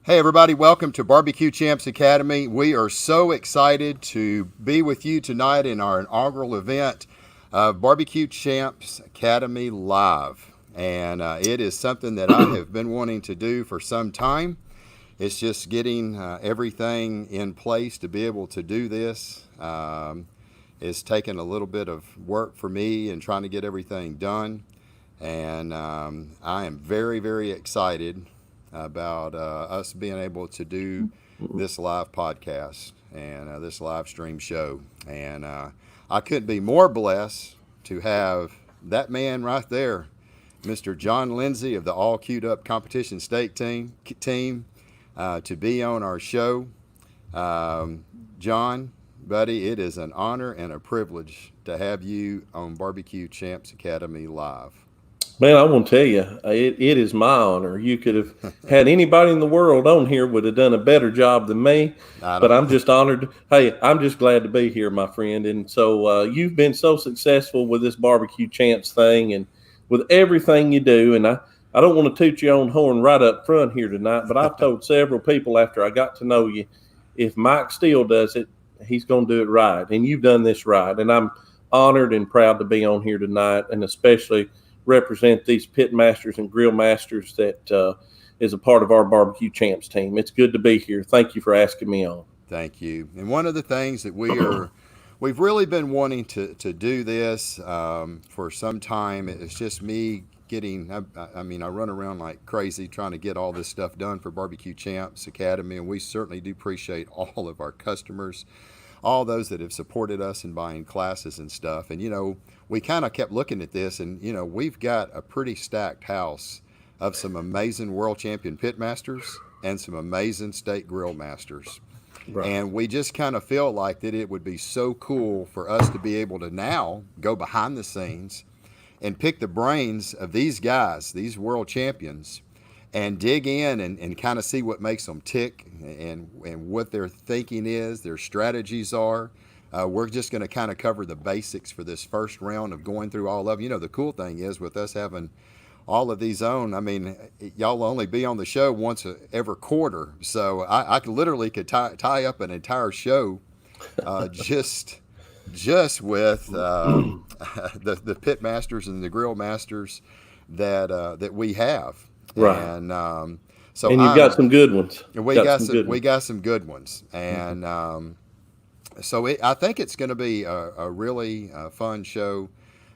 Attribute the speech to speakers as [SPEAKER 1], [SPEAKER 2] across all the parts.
[SPEAKER 1] Hey everybody, welcome to Barbecue Champs Academy. We are so excited to be with you tonight in our inaugural event of Barbecue Champs Academy Live. And it is something that I have been wanting to do for some time. It's just getting everything in place to be able to do this. It's taken a little bit of work for me and trying to get everything done. And I am very, very excited about us being able to do this live podcast and this live stream show. And I couldn't be more blessed to have that man right there, Mr. John Lindsay of the All Queued Up Competition State team to be on our show. John, buddy, it is an honor and a privilege to have you on Barbecue Champs Academy Live.
[SPEAKER 2] Man, I want to tell you, it is my honor. You could have had anybody in the world on here would have done a better job than me, but I'm just honored. Hey, I'm just glad to be here, my friend. And so you've been so successful with this Barbecue Champs thing and with everything you do. And I don't want to toot your own horn right up front here tonight, but I've told several people after I got to know you, if Mike Steele does it, he's going to do it right. And you've done this right. And I'm honored and proud to be on here tonight, and especially represent these pit masters and grill masters that is a part of our Barbecue Champs team. It's good to be here. Thank you for asking me on.
[SPEAKER 1] Thank you. And one of the things that we've really been wanting to do this for some time. It's just me getting, I run around like crazy trying to get all this stuff done for Barbecue Champs Academy, and we certainly do appreciate all of our customers, all those that have supported us in buying classes and stuff. And, we kind of kept looking at this, and, we've got a pretty stacked house of some amazing world champion pit masters and some amazing state grill masters. Right. And we just kind of feel like that it would be so cool for us to be able to now go behind the scenes and pick the brains of these guys, these world champions, and dig in and kind of see what makes them tick and what their thinking is, their strategies are. We're just going to kind of cover the basics for this first round of going through all of them. The cool thing is with us having all of these on, y'all only be on the show once every quarter. So I literally could tie up an entire show just with the pit masters and the grill masters that we have.
[SPEAKER 2] Right.
[SPEAKER 1] And
[SPEAKER 2] and you've got some good ones.
[SPEAKER 1] We got some good ones. And so I think it's going to be a really fun show.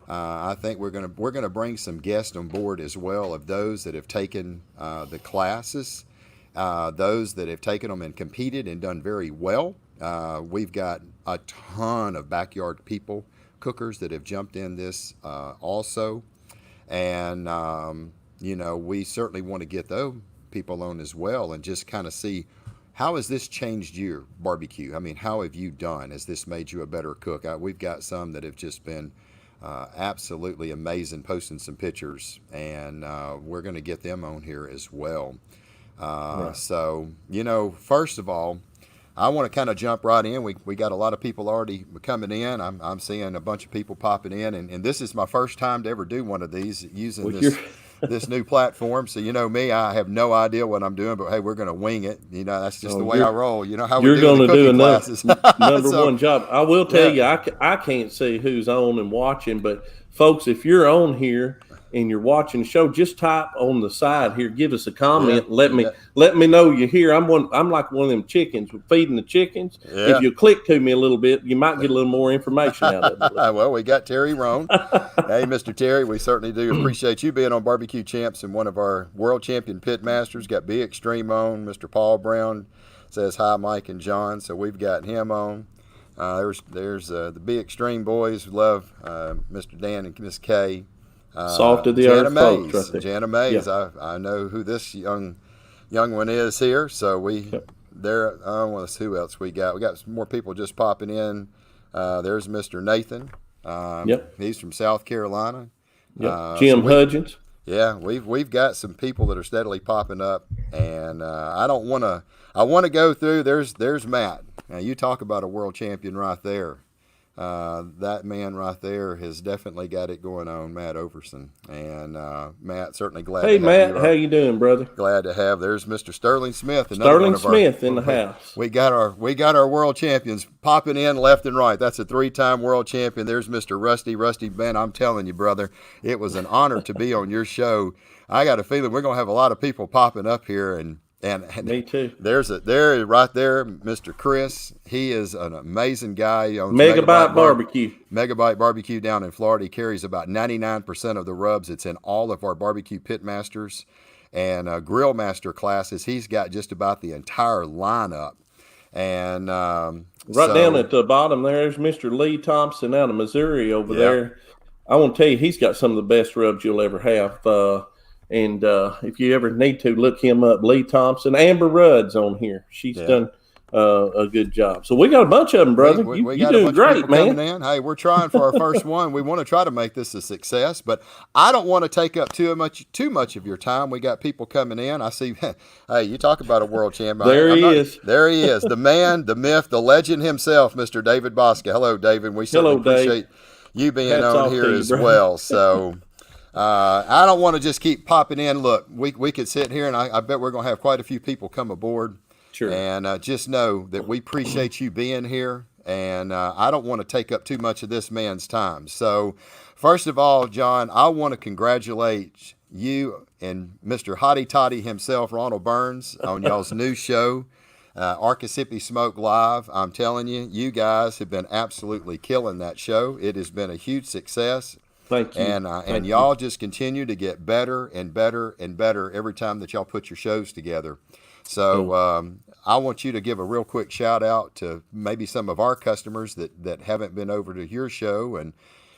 [SPEAKER 1] I think we're going to bring some guests on board as well, of those that have taken the classes, those that have taken them and competed and done very well. We've got a ton of backyard people, cookers that have jumped in this also, and we certainly want to get those people on as well and just kind of see, how has this changed your barbecue? How have you done? Has this made you a better cook? We've got some that have just been absolutely amazing, posting some pictures, and we're going to get them on here as well. Right. So, first of all, I want to kind of jump right in. We got a lot of people already coming in. I'm seeing a bunch of people popping in, and this is my first time to ever do one of these using this new platform. So me, I have no idea what I'm doing, but hey, we're going to wing it. That's just the way I roll. How
[SPEAKER 2] you're going to do
[SPEAKER 1] classes.
[SPEAKER 2] number one job. I will tell you, I can't see who's on and watching, but folks, if you're on here and you're watching the show, just type on the side here, give us a comment. Yeah. Let me know you're here. I'm like one of them chickens, feeding the chickens. Yeah. If you click to me a little bit, you might get a little more information out of it.
[SPEAKER 1] Well, we got Terry Roan. Hey, Mr. Terry, we certainly do appreciate you being on Barbecue Champs and one of our world champion pit masters. Got Be Extreme on. Mr. Paul Brown says hi, Mike and John. So we've got him on. There's the Be Extreme boys. Love Mr. Dan and Miss Kay.
[SPEAKER 2] Soft of the earth folks right there.
[SPEAKER 1] Jana Mays. Yeah. I know who this young one is here. So they're who else we got? We got some more people just popping in. There's Mr. Nathan. He's from South Carolina.
[SPEAKER 2] Jim Hudgens.
[SPEAKER 1] Yeah, we've got some people that are steadily popping up, and I want to go through. There's Matt. Now you talk about a world champion right there. that man right there has definitely got it going on, Matt Overson. And Matt, certainly glad
[SPEAKER 2] Hey,
[SPEAKER 1] to have
[SPEAKER 2] Matt,
[SPEAKER 1] you.
[SPEAKER 2] how you doing, brother?
[SPEAKER 1] Glad to have. There's Mr. Sterling Smith, another one
[SPEAKER 2] Sterling
[SPEAKER 1] of our.
[SPEAKER 2] Smith in the house.
[SPEAKER 1] We got our world champions popping in left and right. That's a 3-time world champion. There's Mr. Rusty Ben. I'm telling you, brother, it was an honor to be on your show. I got a feeling we're gonna have a lot of people popping up here, and
[SPEAKER 2] Me too.
[SPEAKER 1] there right there, Mr. Chris. He is an amazing guy. He owns
[SPEAKER 2] Megabyte Barbecue.
[SPEAKER 1] Megabyte Barbecue down in Florida. He carries about 99% of the rubs. It's in all of our barbecue pit masters and grill master classes. He's got just about the entire lineup. And
[SPEAKER 2] Down at the bottom there's Mr. Lee Thompson out of Missouri over there. I want to tell you, he's got some of the best rubs you'll ever have. And if you ever need to, look him up. Lee Thompson. Amber Rudd's on here. She's done a good job. So we got a bunch of them, brother.
[SPEAKER 1] We
[SPEAKER 2] you
[SPEAKER 1] got
[SPEAKER 2] doing
[SPEAKER 1] a bunch
[SPEAKER 2] great,
[SPEAKER 1] of people
[SPEAKER 2] man.
[SPEAKER 1] coming in. Hey, we're trying for our first one. We want to try to make this a success, but I don't want to take up too much of your time. We got people coming in. I see. Hey, you talk about a world champion.
[SPEAKER 2] There he is.
[SPEAKER 1] There he is. The man, the myth, the legend himself, Mr. David Bosca. Hello, David. We certainly appreciate you being on here as well. So. I don't want to just keep popping in. Look, we could sit here, and I bet we're going to have quite a few people come aboard.
[SPEAKER 2] Sure.
[SPEAKER 1] And just know that we appreciate you being here, and I don't want to take up too much of this man's time. So, first of all, John, I want to congratulate you and Mr. Hottie Toddy himself, Ronald Burns, on y'all's new show, Arii Smoke Live. I'm telling you, you guys have been absolutely killing that show. It has been a huge success.
[SPEAKER 2] Thank you.
[SPEAKER 1] And y'all just continue to get better and better and better every time that y'all put your shows together. So I want you to give a real quick shout out to maybe some of our customers that haven't been over to your show, and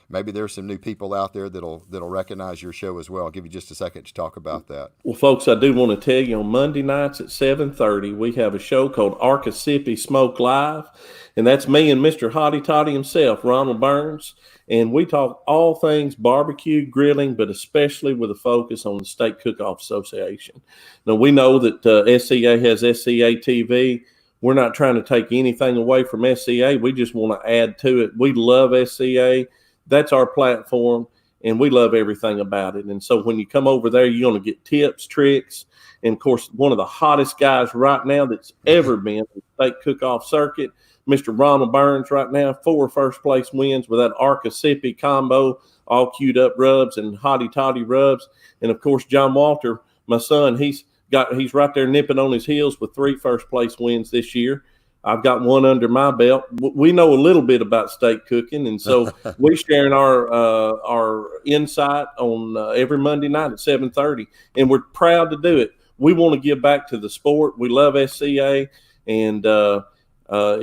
[SPEAKER 1] maybe there's some new people out there that'll recognize your show as well. I'll give you just a second to talk about that.
[SPEAKER 2] Well, folks, I do want to tell you on Monday nights at 7:30, we have a show called Arii Smoke Live, and that's me and Mr. Hottie Toddy himself, Ronald Burns. And we talk all things barbecue, grilling, but especially with a focus on the State Cook-Off Association. Now, we know that SCA has SCA TV. We're not trying to take anything away from SCA. We just want to add to it. We love SCA. That's our platform, and we love everything about it. And so when you come over there, you're going to get tips, tricks, and, of course, one of the hottest guys right now that's ever been in the State Cook-Off circuit, Mr. Ronald Burns right now, 4 first-place wins with that Arii combo, all queued up rubs and Hottie Toddy rubs. And, of course, John Walter, my son, he's right there nipping on his heels with 3 first-place wins this year. I've got one under my belt. We know a little bit about state cooking, and so we're sharing our insight on every Monday night at 7:30, and we're proud to do it. We want to give back to the sport. We love SCA, and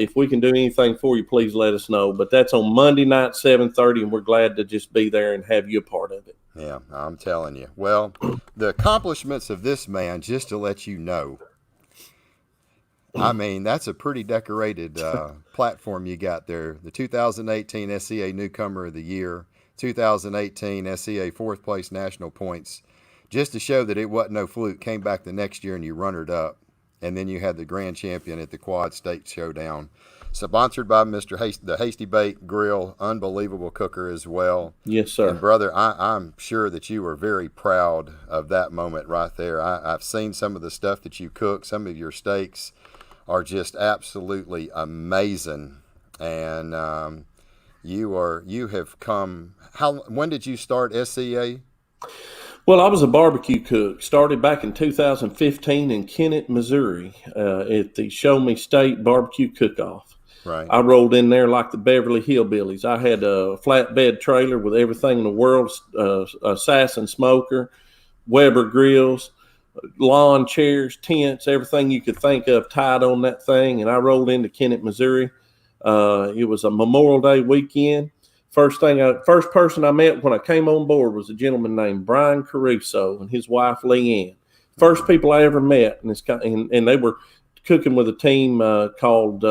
[SPEAKER 2] if we can do anything for you, please let us know. But that's on Monday night, 7:30, and we're glad to just be there and have you a part of it.
[SPEAKER 1] Yeah, I'm telling you. Well, the accomplishments of this man, just to let you know, I mean, that's a pretty decorated platform you got there. The 2018 SCA Newcomer of the Year, 2018 SCA 4th place national points, just to show that it wasn't no fluke. Came back the next year and you runnered up. And then you had the grand champion at the Quad State Showdown. Sponsored by Mr. the Hasty Bake Grill, unbelievable cooker as well.
[SPEAKER 2] Yes, sir.
[SPEAKER 1] And brother, I'm sure that you were very proud of that moment right there. I've seen some of the stuff that you cook. Some of your steaks are just absolutely amazing. And you have come. When did you start SCA?
[SPEAKER 2] Well, I was a barbecue cook. Started back in 2015 in Kennett, Missouri, at the Show Me State Barbecue Cook-Off.
[SPEAKER 1] Right.
[SPEAKER 2] I rolled in there like the Beverly Hillbillies. I had a flatbed trailer with everything in the world, Assassin smoker, Weber grills, lawn chairs, tents, everything you could think of tied on that thing. And I rolled into Kennett, Missouri. It was a Memorial Day weekend. First person I met when I came on board was a gentleman named Brian Caruso and his wife Leanne. First people I ever met, and they were cooking with a team called.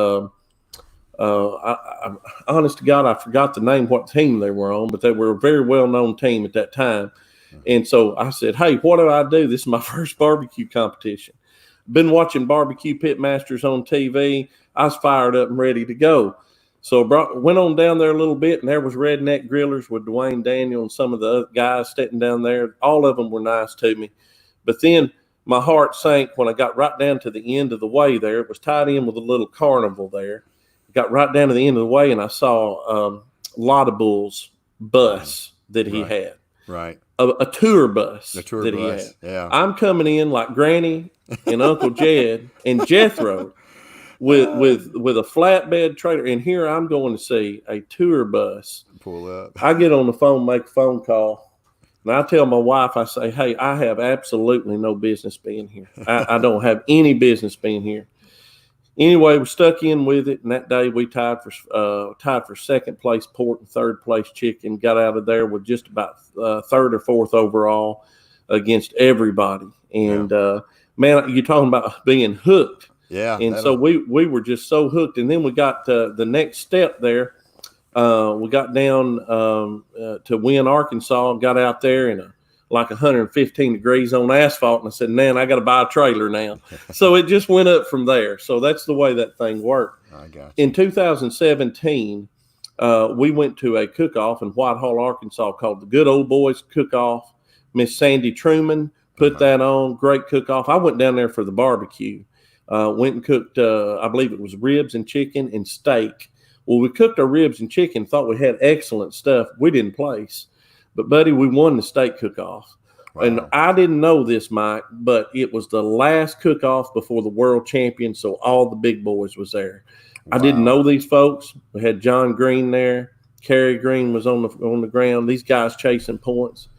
[SPEAKER 2] Honest to God, I forgot the name, what team they were on, but they were a very well-known team at that time. And so I said, "Hey, what do I do? This is my first barbecue competition. Been watching Barbecue Pitmasters on TV. I was fired up and ready to go." So went on down there a little bit, and there was Redneck Grillers with Dwayne Daniel and some of the other guys sitting down there. All of them were nice to me. But then my heart sank when I got right down to the end of the way there. It was tied in with a little carnival there. Got right down to the end of the way, and I saw Laudable's bus that he had.
[SPEAKER 1] Right.
[SPEAKER 2] A tour bus
[SPEAKER 1] the tour
[SPEAKER 2] that
[SPEAKER 1] bus.
[SPEAKER 2] he had.
[SPEAKER 1] Yeah.
[SPEAKER 2] I'm coming in like Granny and Uncle Jed and Jethro with a flatbed trailer, and here I'm going to see a tour bus
[SPEAKER 1] pull up.
[SPEAKER 2] I get on the phone, make a phone call, and I tell my wife, I say, hey, I have absolutely no business being here. I don't have any business being here. Anyway, we stuck in with it, and that day we tied for second place pork and third place chicken. Got out of there with just about third or fourth overall against everybody. And man, you're talking about being hooked.
[SPEAKER 1] Yeah.
[SPEAKER 2] And so we were just so hooked. And then we got the next step there. We got down to Wynn, Arkansas, and got out there in like 115 degrees on asphalt. And I said, man, I got to buy a trailer now. So it just went up from there. So that's the way that thing worked.
[SPEAKER 1] I got you.
[SPEAKER 2] In 2017, we went to a cook-off in Whitehall, Arkansas called the Good Old Boys Cook-Off. Miss Sandy Truman put that on. Great cook-off. I went down there for the barbecue. Went and cooked, I believe it was ribs and chicken and steak. Well, we cooked our ribs and chicken, thought we had excellent stuff. We didn't place. But, buddy, we won the steak cook-off. Wow. And I didn't know this, Mike, but it was the last cook-off before the world champion, so all the big boys was there. Wow. I didn't know these folks. We had John Green there. Kerry Green was on the ground. These guys chasing points.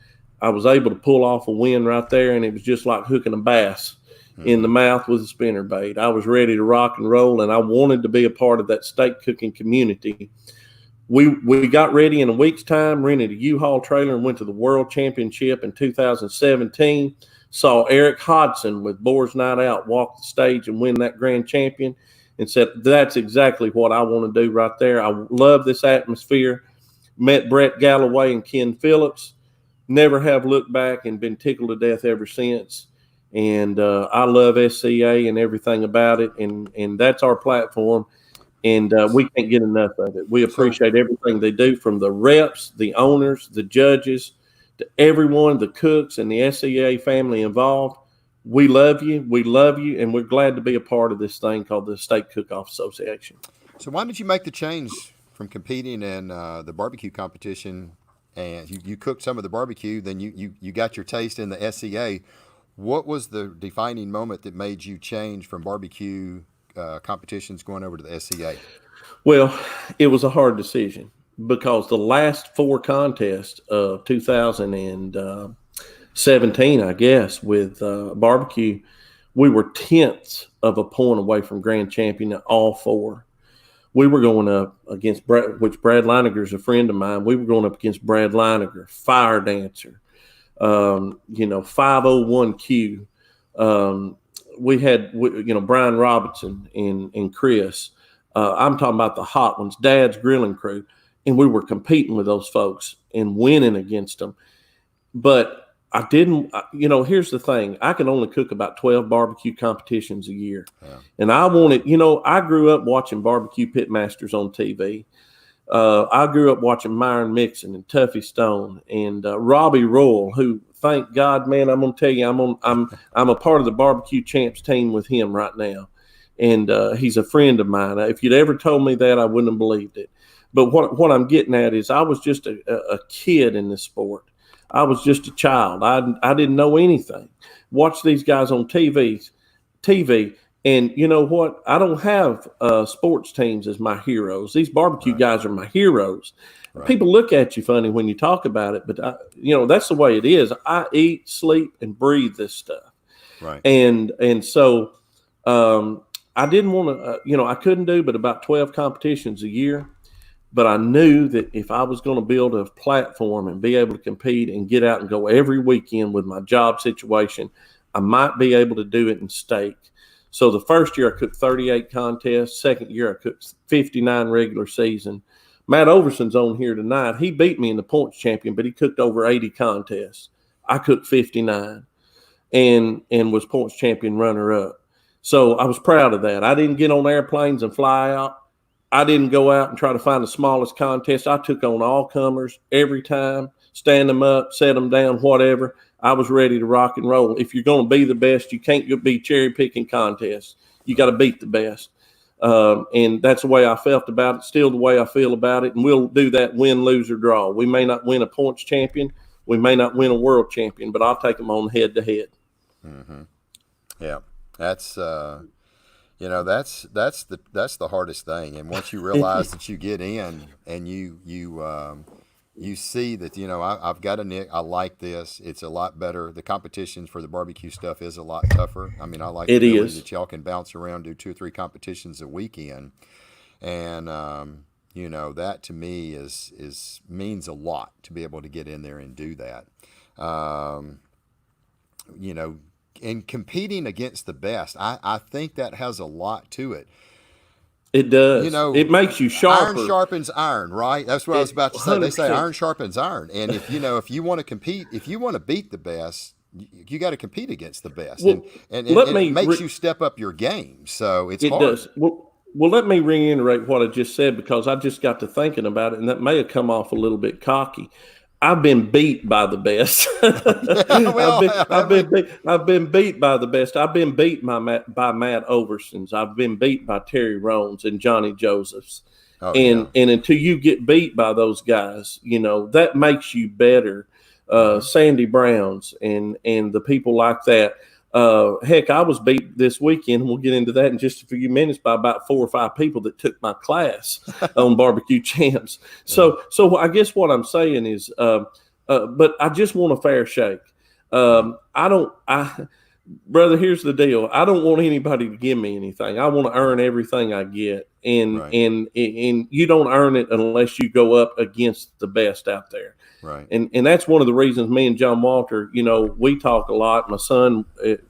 [SPEAKER 2] I was able to pull off a win right there, and it was just like hooking a bass in the mouth with a spinnerbait. I was ready to rock and roll, and I wanted to be a part of that steak cooking community. We got ready in a week's time, rented a U-Haul trailer, and went to the World Championship in 2017. Saw Eric Hodson with Boar's Night Out walk the stage and win that grand champion, and said, that's exactly what I want to do right there. I love this atmosphere. Met Brett Galloway and Ken Phillips. Never have looked back and been tickled to death ever since. And I love SCA and everything about it, and that's our platform. And we can't get enough of it. We appreciate everything they do, from the reps, the owners, the judges, to everyone, the cooks, and the SCA family involved. We love you, and we're glad to be a part of this thing called the Steak Cook-Off Association.
[SPEAKER 1] So why did you make the change from competing in the barbecue competition, and you cooked some of the barbecue, then you got your taste in the SCA? What was the defining moment that made you change from barbecue competitions going over to the SCA?
[SPEAKER 2] Well, it was a hard decision because the last four contests of 2017, I guess, with barbecue, we were tenths of a point away from grand champion in all four. We were going up against Brad Leininger is a friend of mine. We were going up against Brad Leininger, Fire Dancer, 501Q. We had, Brian Robinson and Chris. I'm talking about the hot ones, Dad's Grilling Crew. And we were competing with those folks and winning against them. But I didn't, here's the thing. I can only cook about 12 barbecue competitions a year. Yeah. And I wanted, I grew up watching barbecue pitmasters on TV. I grew up watching Myron Mixon and Tuffy Stone and Robbie Royal, who, thank God, man, I'm gonna tell you, I'm a part of the Barbecue Champs team with him right now, and he's a friend of mine. If you'd ever told me that, I wouldn't have believed it. But what I'm getting at is, I was just a kid in this sport. I was just a child. I didn't know anything. Watch these guys on TV. And you know what? I don't have sports teams as my heroes. These barbecue guys are my heroes. Right. People look at you funny when you talk about it, but that's the way it is. I eat, sleep, and breathe this stuff. Right. And so I didn't want to. I couldn't do but about 12 competitions a year. But I knew that if I was going to build a platform and be able to compete and get out and go every weekend with my job situation, I might be able to do it in steak. So the first year I cooked 38 contests. Second year I cooked 59 regular season. Matt Overson's on here tonight. He beat me in the points champion, but he cooked over 80 contests. I cooked 59 and was points champion runner-up. So I was proud of that. I didn't get on airplanes and fly out. I didn't go out and try to find the smallest contest. I took on all comers every time, stand them up, set them down, whatever. I was ready to rock and roll. If you're going to be the best, you can't be cherry picking contests. You got to beat the best. And that's the way I felt about it, still the way I feel about it. And we'll do that win, lose, or draw. We may not win a points champion. We may not win a world champion, but I'll take them on head to head.
[SPEAKER 1] Mm-hmm. Yeah, that's that's the hardest thing. And once you realize that you get in and you see that, I've got a nick. I like this. It's a lot better. The competition for the barbecue stuff is a lot tougher. I mean, I like
[SPEAKER 2] It
[SPEAKER 1] the ability
[SPEAKER 2] is.
[SPEAKER 1] that y'all can bounce around, do 2 or 3 competitions a weekend, and that to me is means a lot to be able to get in there and do that. Um, and competing against the best, I think that has a lot to it.
[SPEAKER 2] It does. It makes you sharper.
[SPEAKER 1] Iron sharpens iron, right? That's what I was about to say. They say
[SPEAKER 2] 100%.
[SPEAKER 1] iron sharpens iron. And if you want to compete, if you want to beat the best, you got to compete against the best.
[SPEAKER 2] Well,
[SPEAKER 1] and
[SPEAKER 2] let
[SPEAKER 1] it
[SPEAKER 2] me
[SPEAKER 1] makes you step up your game. So it's
[SPEAKER 2] It
[SPEAKER 1] hard.
[SPEAKER 2] does. Well, let me reiterate what I just said, because I just got to thinking about it, and that may have come off a little bit cocky. I've been beat by the best. I've been beat by the best. I've been beat by Matt Oversons. I've been beat by Terry Roans and Johnny Josephs. And until you get beat by those guys, that makes you better. Sandy Browns and the people like that. Heck, I was beat this weekend, and we'll get into that in just a few minutes, by about 4 or 5 people that took my class on Barbecue Champs. So I guess what I'm saying is, but I just want a fair shake. Brother, here's the deal. I don't want anybody to give me anything. I want to earn everything I get, and
[SPEAKER 1] Right.
[SPEAKER 2] and you don't earn it unless you go up against the best out there.
[SPEAKER 1] Right.
[SPEAKER 2] And that's one of the reasons me and John Walter, we talk a lot. My son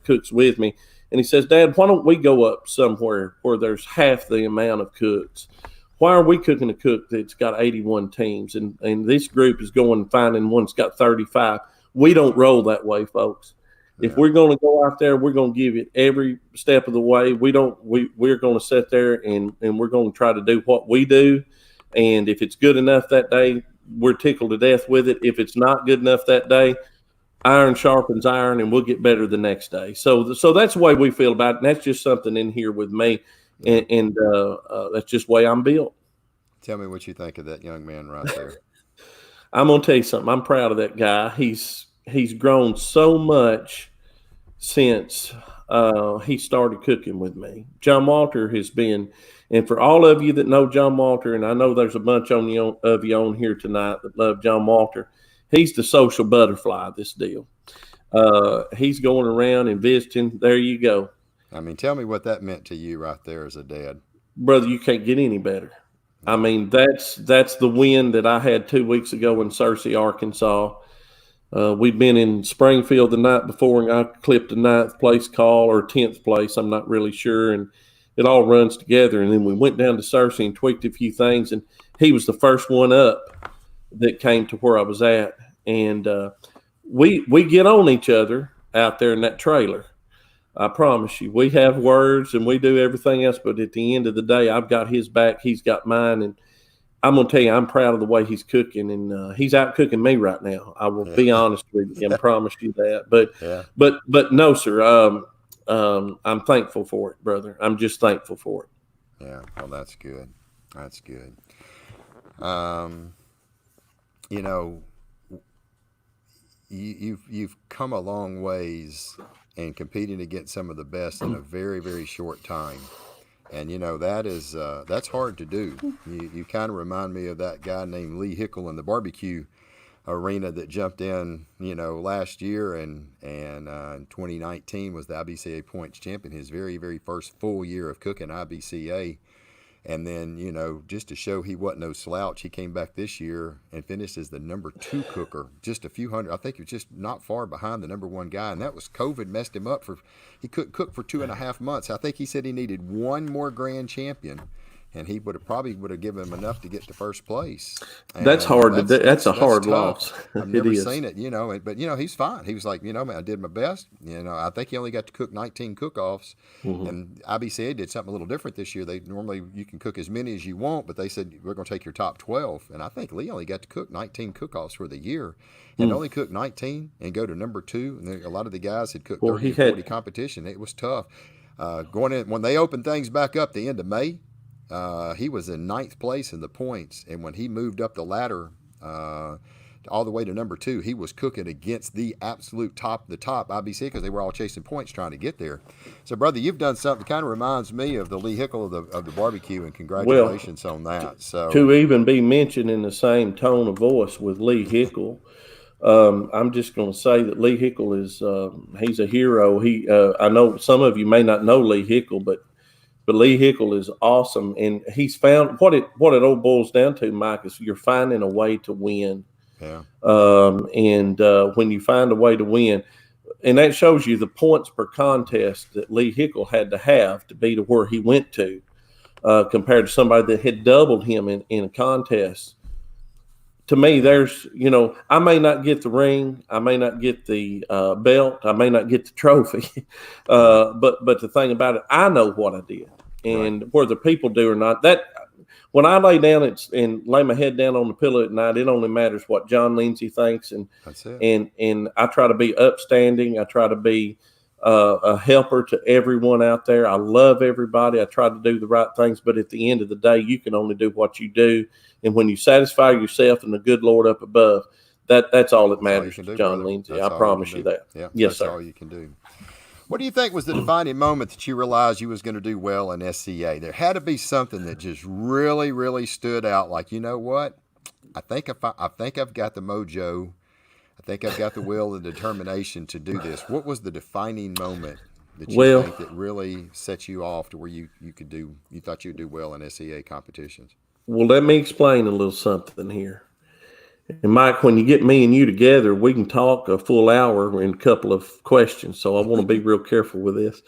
[SPEAKER 2] cooks with me, and he says, "Dad, why don't we go up somewhere where there's half the amount of cooks? Why are we cooking a cook that's got 81 teams, and this group is going and finding one that's got 35? We don't roll that way, folks. If we're going to go out there, we're going to give it every step of the way. We're going to sit there and we're going to try to do what we do. And if it's good enough that day, we're tickled to death with it. If it's not good enough that day, iron sharpens iron, and we'll get better the next day. So that's the way we feel about it. And that's just something in here with me. And that's just the way I'm built."
[SPEAKER 1] Tell me what you think of that young man right there.
[SPEAKER 2] I'm going to tell you something. I'm proud of that guy. He's grown so much since he started cooking with me. John Walter has been, and for all of you that know John Walter, and I know there's a bunch of you on here tonight that love John Walter, he's the social butterfly of this deal. He's going around and visiting. There you go.
[SPEAKER 1] I mean, tell me what that meant to you right there as a dad.
[SPEAKER 2] Brother, you can't get any better. I mean, that's the win that I had 2 weeks ago in Searcy, Arkansas. We'd been in Springfield the night before, and I clipped a 9th place call, or 10th place. I'm not really sure. And it all runs together. And then we went down to Searcy and tweaked a few things. And he was the first one up that came to where I was at. And we get on each other out there in that trailer. I promise you, we have words and we do everything else. But at the end of the day, I've got his back. He's got mine. And I'm going to tell you, I'm proud of the way he's cooking, and he's out cooking me right now. I will be honest with you and promise you that. But no, sir. I'm thankful for it, brother. I'm just thankful for it.
[SPEAKER 1] Yeah. Well, that's good. That's good. You've come a long ways in competing against some of the best in a very, very short time. And, that's hard to do. You kind of remind me of that guy named Lee Hickle in the barbecue arena that jumped in, last year and in 2019 was the IBCA points champion, his very, very first full year of cooking IBCA. And then, just to show he wasn't no slouch, he came back this year and finished as the number 2 cooker, just a few hundred. I think he was just not far behind the number 1 guy. And that was COVID messed him up he couldn't cook for 2.5 months. I think he said he needed one more grand champion and he probably would have given him enough to get to first place.
[SPEAKER 2] That's
[SPEAKER 1] And
[SPEAKER 2] hard to do. That's a hard
[SPEAKER 1] tough.
[SPEAKER 2] loss.
[SPEAKER 1] I've never seen it, but he's fine. He was like, man, I did my best. I think he only got to cook 19 cook-offs, and IBCA did something a little different this year. They normally, you can cook as many as you want, but they said we're going to take your top 12, and I think Lee only got to cook 19 cook-offs for the year, and only cook 19 and go to number 2. And a lot of the guys had cooked 30 or 40 competition. It was tough. Going in when they opened things back up the end of May, he was in 9th place in the points, and when he moved up the ladder all the way to number 2, he was cooking against the absolute top IBC, because they were all chasing points trying to get there. So, brother, you've done something that kind of reminds me of the Lee Hickle of the barbecue, and congratulations on that. So,
[SPEAKER 2] to even be mentioned in the same tone of voice with Lee Hickle, I'm just going to say that Lee Hickle is he's a hero. I know some of you may not know Lee Hickle, but Lee Hickle is awesome, and he's found what it all boils down to, Mike, is you're finding a way to win.
[SPEAKER 1] Yeah.
[SPEAKER 2] And when you find a way to win, and that shows you the points per contest that Lee Hickle had to be to where he went to, compared to somebody that had doubled him in a contest. To me, there's, I may not get the ring, I may not get the belt, I may not get the trophy, but the thing about it, I know what I did, and whether people do or not, that when I lay down and lay my head down on the pillow at night, it only matters what John Lindsay thinks, and
[SPEAKER 1] that's it.
[SPEAKER 2] And I try to be upstanding, I try to be a helper to everyone out there. I love everybody. I try to do the right things, but at the end of the day, you can only do what you do. And when you satisfy yourself and the good Lord up above, that's all that matters to John Lindsay. I promise you that.
[SPEAKER 1] Yeah,
[SPEAKER 2] yes,
[SPEAKER 1] that's
[SPEAKER 2] sir.
[SPEAKER 1] all you can do. What do you think was the defining moment that you realized you was going to do well in SCA? There had to be something that just really, really stood out. Like, you know what? I think I've got the mojo. I think I've got the will and determination to do this. What was the defining moment that you think that really set you off to where you thought you'd do well in SCA competitions?
[SPEAKER 2] Well, let me explain a little something here. And Mike, when you get me and you together, we can talk a full hour in a couple of questions. So I want to be real careful with this.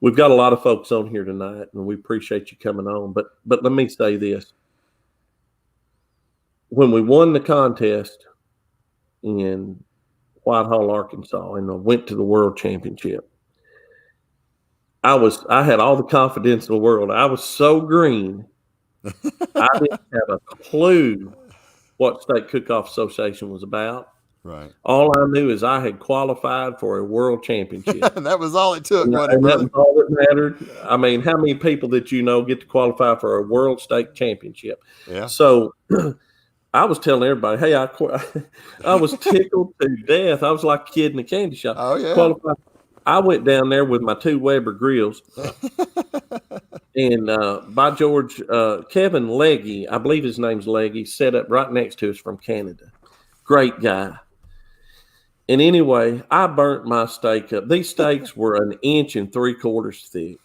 [SPEAKER 2] We've got a lot of folks on here tonight, and we appreciate you coming on. But let me say this. When we won the contest in Whitehall, Arkansas, and went to the World Championship, I had all the confidence in the world. I was so green. I didn't have a clue what State Cook-Off Association was about.
[SPEAKER 1] Right.
[SPEAKER 2] All I knew is I had qualified for a world championship.
[SPEAKER 1] And that was all it took, wasn't it,
[SPEAKER 2] and
[SPEAKER 1] brother?
[SPEAKER 2] that was all that mattered. I mean, how many people that get to qualify for a world state championship?
[SPEAKER 1] Yeah.
[SPEAKER 2] So I was telling everybody, hey, I was tickled to death. I was like a kid in a candy shop.
[SPEAKER 1] Oh, yeah.
[SPEAKER 2] Qualified. I went down there with my 2 Weber grills. And by George, Kevin Leggy, I believe his name's Leggy, set up right next to us from Canada. Great guy. And anyway, I burnt my steak up. These steaks were 1 3/4 inches thick.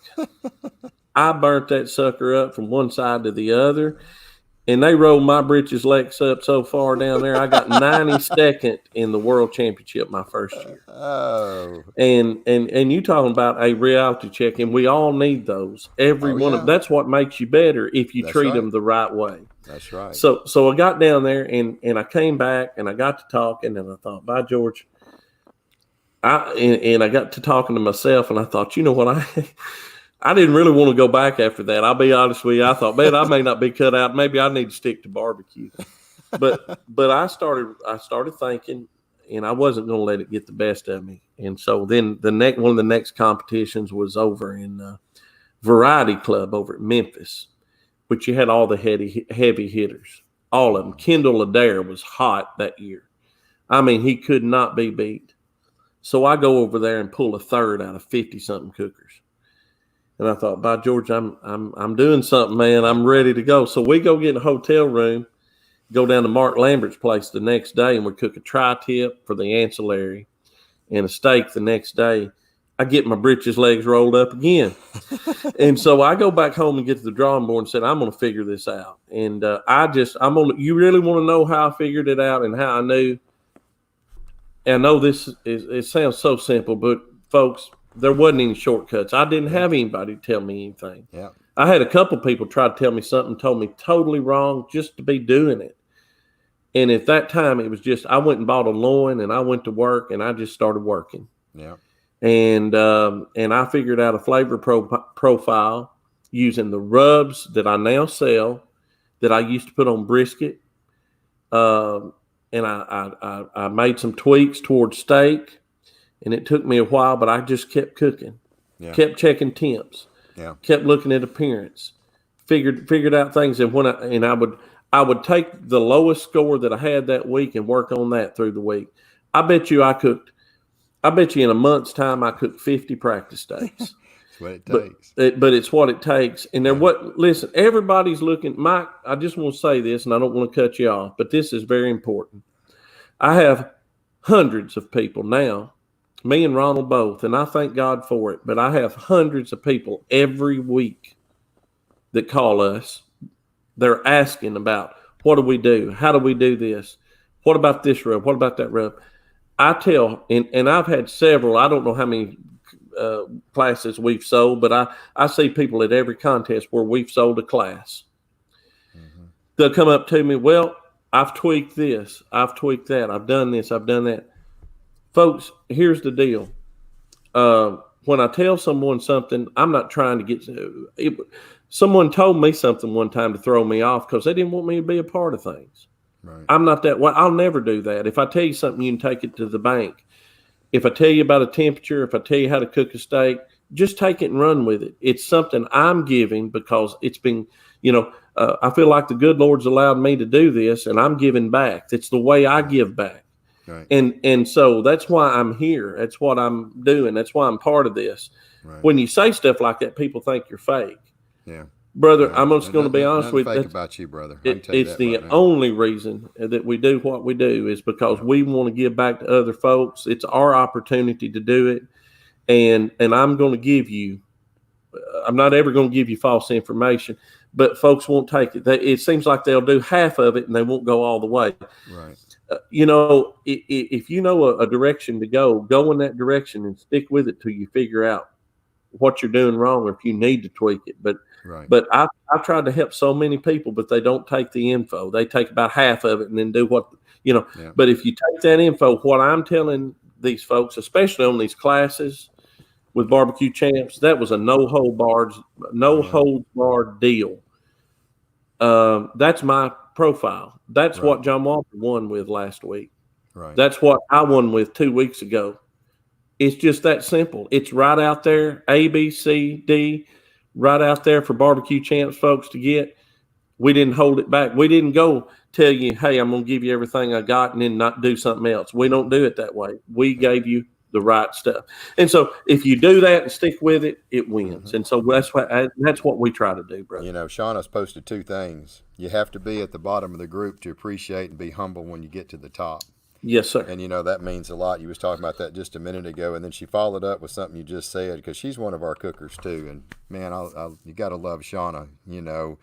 [SPEAKER 2] I burnt that sucker up from one side to the other. And they rolled my britches legs up so far down there, I got 92nd in the world championship my first year.
[SPEAKER 1] Oh.
[SPEAKER 2] And you talking about a reality check, and we all need those. Every one of that's what makes you better if you treat them the right way.
[SPEAKER 1] That's right.
[SPEAKER 2] So I got down there and I came back and I got to talking and I thought, by George, I got to talking to myself and I thought, you know what, I didn't really want to go back after that. I'll be honest with you. I thought, man, I may not be cut out. Maybe I need to stick to barbecue. But I started thinking, and I wasn't going to let it get the best of me. And so then one of the next competitions was over in Variety Club over at Memphis, which you had all the heavy hitters, all of them. Kendall Adair was hot that year. I mean, he could not be beat. So I go over there and pull a third out of 50-something cookers. And I thought, by George, I'm doing something, man. I'm ready to go. So we go get in a hotel room, go down to Mark Lambert's place the next day, and we cook a tri-tip for the ancillary and a steak the next day. I get my britches legs rolled up again. And so I go back home and get to the drawing board and said, I'm going to figure this out. And you really want to know how I figured it out and how I knew? And I know it sounds so simple, but folks, there wasn't any shortcuts. I didn't have anybody tell me anything.
[SPEAKER 1] Yeah.
[SPEAKER 2] I had a couple people try to tell me something, told me totally wrong just to be doing it. And at that time, it was just, I went and bought a loin and I went to work and I just started working.
[SPEAKER 1] Yeah.
[SPEAKER 2] And I figured out a flavor profile using the rubs that I now sell that I used to put on brisket. And I made some tweaks towards steak, and it took me a while, but I just kept cooking, kept checking temps, kept looking at appearance, figured out things. And I would take the lowest score that I had that week and work on that through the week. I bet you in a month's time I cooked 50 practice steaks.
[SPEAKER 1] What it takes.
[SPEAKER 2] But it's what it takes. And listen, everybody's looking. Mike, I just want to say this, and I don't want to cut you off, but this is very important. I have hundreds of people now, me and Ronald both, and I thank God for it, but I have hundreds of people every week that call us. They're asking about, what do we do? How do we do this? What about this rub? What about that rub? I tell, and I've had several, I don't know how many classes we've sold, but I see people at every contest where we've sold a class. Mm-hmm. They'll come up to me, well, I've tweaked this, I've tweaked that, I've done this, I've done that. Folks, here's the deal. When I tell someone something, I'm not trying to get someone told me something one time to throw me off because they didn't want me to be a part of things. Right. I'm not that way. I'll never do that. If I tell you something, you can take it to the bank. If I tell you about a temperature, if I tell you how to cook a steak, just take it and run with it. It's something I'm giving because it's been, I feel like the good Lord's allowed me to do this, and I'm giving back. It's the way I give back. Right. And so that's why I'm here. That's what I'm doing. That's why I'm part of this. Right. When you say stuff like that, people think you're fake. Yeah. Brother, I'm just going to be honest with you.
[SPEAKER 1] Fake about you, brother.
[SPEAKER 2] It's the only reason that we do what we do is because we want to give back to other folks. It's our opportunity to do it. And I'm going to give you, I'm not ever going to give you false information, but folks won't take it. It seems like they'll do half of it and they won't go all the way. Right. If you know a direction to go in that direction and stick with it till you figure out what you're doing wrong or if you need to tweak it. But I've tried to help so many people, but they don't take the info. They take about half of it and then do what. But if you take that info, what I'm telling these folks, especially on these classes with Barbecue Champs, that was a no hold barred deal. That's my profile. That's what John Walker won with last week. Right. That's what I won with 2 weeks ago. It's just that simple. It's right out there, A, B, C, D, right out there for Barbecue Champs folks to get. We didn't hold it back. We didn't go tell you, hey, I'm going to give you everything I got and then not do something else. We don't do it that way. We gave you the right stuff. And so if you do that and stick with it, it wins. Mm-hmm. And so that's what we try to do, brother.
[SPEAKER 1] Shauna's posted 2 things. You have to be at the bottom of the group to appreciate and be humble when you get to the top.
[SPEAKER 2] Yes, sir.
[SPEAKER 1] And, that means a lot. You was talking about that just a minute ago, and then she followed up with something you just said because she's one of our cookers too. And, man, you got to love Shauna. No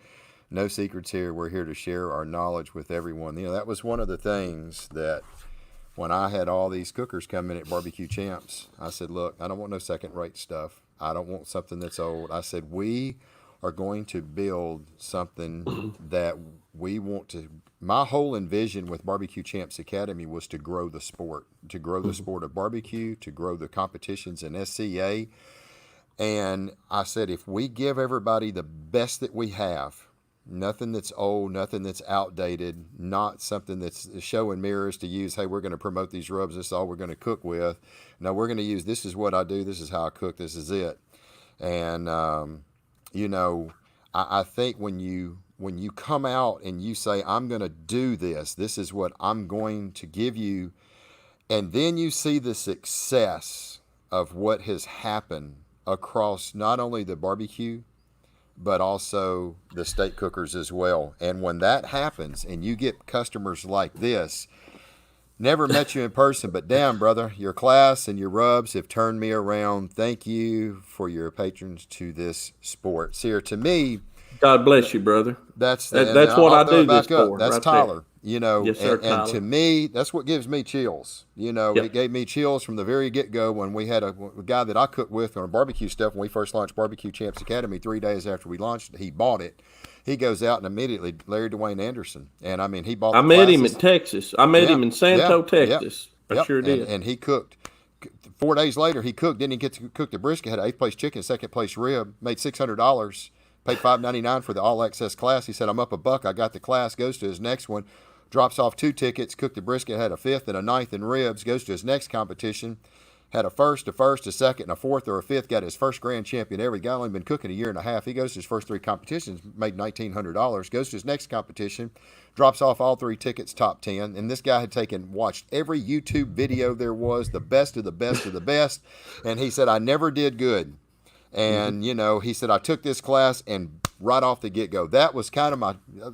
[SPEAKER 1] secrets here. We're here to share our knowledge with everyone. That was one of the things that when I had all these cookers come in at Barbecue Champs, I said, look, I don't want no second-rate stuff. I don't want something that's old. I said, we are going to build something that we want to. My whole envision with Barbecue Champs Academy was to grow the sport, the sport of barbecue, to grow the competitions in SCA. And I said, if we give everybody the best that we have, nothing that's old, nothing that's outdated, not something that's show and mirrors to use, hey, we're going to promote these rubs, this is all we're going to cook with. No, we're going to use, this is what I do, this is how I cook, this is it. And, I think when you come out and you say, I'm going to do this is what I'm going to give you, and then you see the success of what has happened across not only the barbecue, but also the steak cookers as well. And when that happens and you get customers like this, never met you in person, but damn, brother, your class and your rubs have turned me around. Thank you for your patrons to this sport. Seer, to me,
[SPEAKER 2] God bless you, brother.
[SPEAKER 1] That's
[SPEAKER 2] That's what
[SPEAKER 1] I'll
[SPEAKER 2] I
[SPEAKER 1] throw
[SPEAKER 2] do
[SPEAKER 1] it
[SPEAKER 2] this
[SPEAKER 1] back up.
[SPEAKER 2] for,
[SPEAKER 1] That's
[SPEAKER 2] right there.
[SPEAKER 1] Tyler. You know,
[SPEAKER 2] Yes, sir,
[SPEAKER 1] and to
[SPEAKER 2] Tyler.
[SPEAKER 1] me, that's what gives me chills. You know, it
[SPEAKER 2] Yep.
[SPEAKER 1] gave me chills from the very get go when we had a guy that I cooked with on barbecue stuff when we first launched Barbecue Champs Academy. 3 days after we launched it, he bought it. He goes out and immediately Larry Dwayne Anderson, and I mean, he bought
[SPEAKER 2] I
[SPEAKER 1] the
[SPEAKER 2] met him in
[SPEAKER 1] classes.
[SPEAKER 2] Texas. I met
[SPEAKER 1] Yeah,
[SPEAKER 2] him in
[SPEAKER 1] yeah,
[SPEAKER 2] Santo,
[SPEAKER 1] yep,
[SPEAKER 2] Texas. I
[SPEAKER 1] yep.
[SPEAKER 2] sure
[SPEAKER 1] And
[SPEAKER 2] did.
[SPEAKER 1] he cooked. 4 days later, he cooked. Didn't he get to cook the brisket? Had an 8th place chicken, 2nd place rib. Made $600. Paid $599 for the all access class. He said, "I'm up a buck. I got the class." Goes to his next one, drops off 2 tickets. Cooked the brisket. Had a 5th and a 9th in ribs. Goes to his next competition. Had a first, a second, and a 4th or a 5th. Got his first grand champion ever. The guy only been cooking a year and a half. He goes to his first 3 competitions, made $1,900. Goes to his next competition, drops off all 3 tickets, top 10. And this guy had watched every YouTube video there was, the best of the best of the best. And he said, "I never did good." And, you know, he said, "I took this class and right off the get go." That was kind of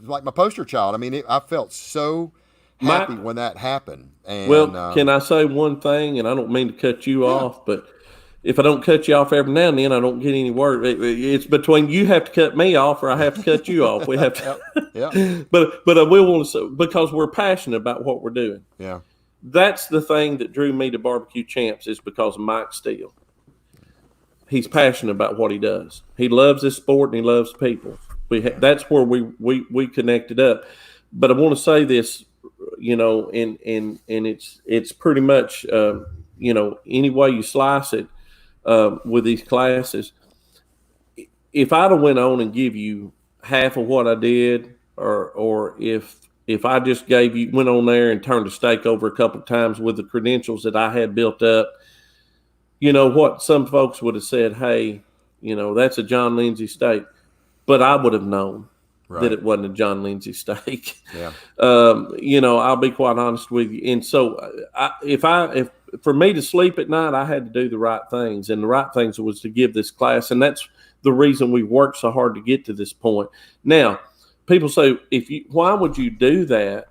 [SPEAKER 1] like my poster child. I mean, I felt so
[SPEAKER 2] Mike,
[SPEAKER 1] happy when that happened. And,
[SPEAKER 2] well, can I say one thing? And I don't mean to cut you
[SPEAKER 1] yeah,
[SPEAKER 2] off, but if I don't cut you off every now and then, I don't get any word. It's between you have to cut me off or I have to cut you off. We have
[SPEAKER 1] yeah, yeah,
[SPEAKER 2] to, but I will want to say, because we're passionate about what we're doing.
[SPEAKER 1] yeah,
[SPEAKER 2] That's the thing that drew me to Barbecue Champs is because of Mike Steele. He's passionate about what he does. He loves this sport and he loves people. That's where we connected up. But I want to say this, you know, and it's pretty much, you know, any way you slice it with these classes. If I'd have went on and give you half of what I did, or if I just went on there and turned a steak over a couple of times with the credentials that I had built up, you know what? Some folks would have said, "Hey, you know, that's a John Lindsay steak," but I would have known that
[SPEAKER 1] right,
[SPEAKER 2] it wasn't a John Lindsay steak.
[SPEAKER 1] yeah,
[SPEAKER 2] You know, I'll be quite honest with you. And so, if for me to sleep at night, I had to do the right things, and the right things was to give this class, and that's the reason we worked so hard to get to this point. Now, people say, why would you do that?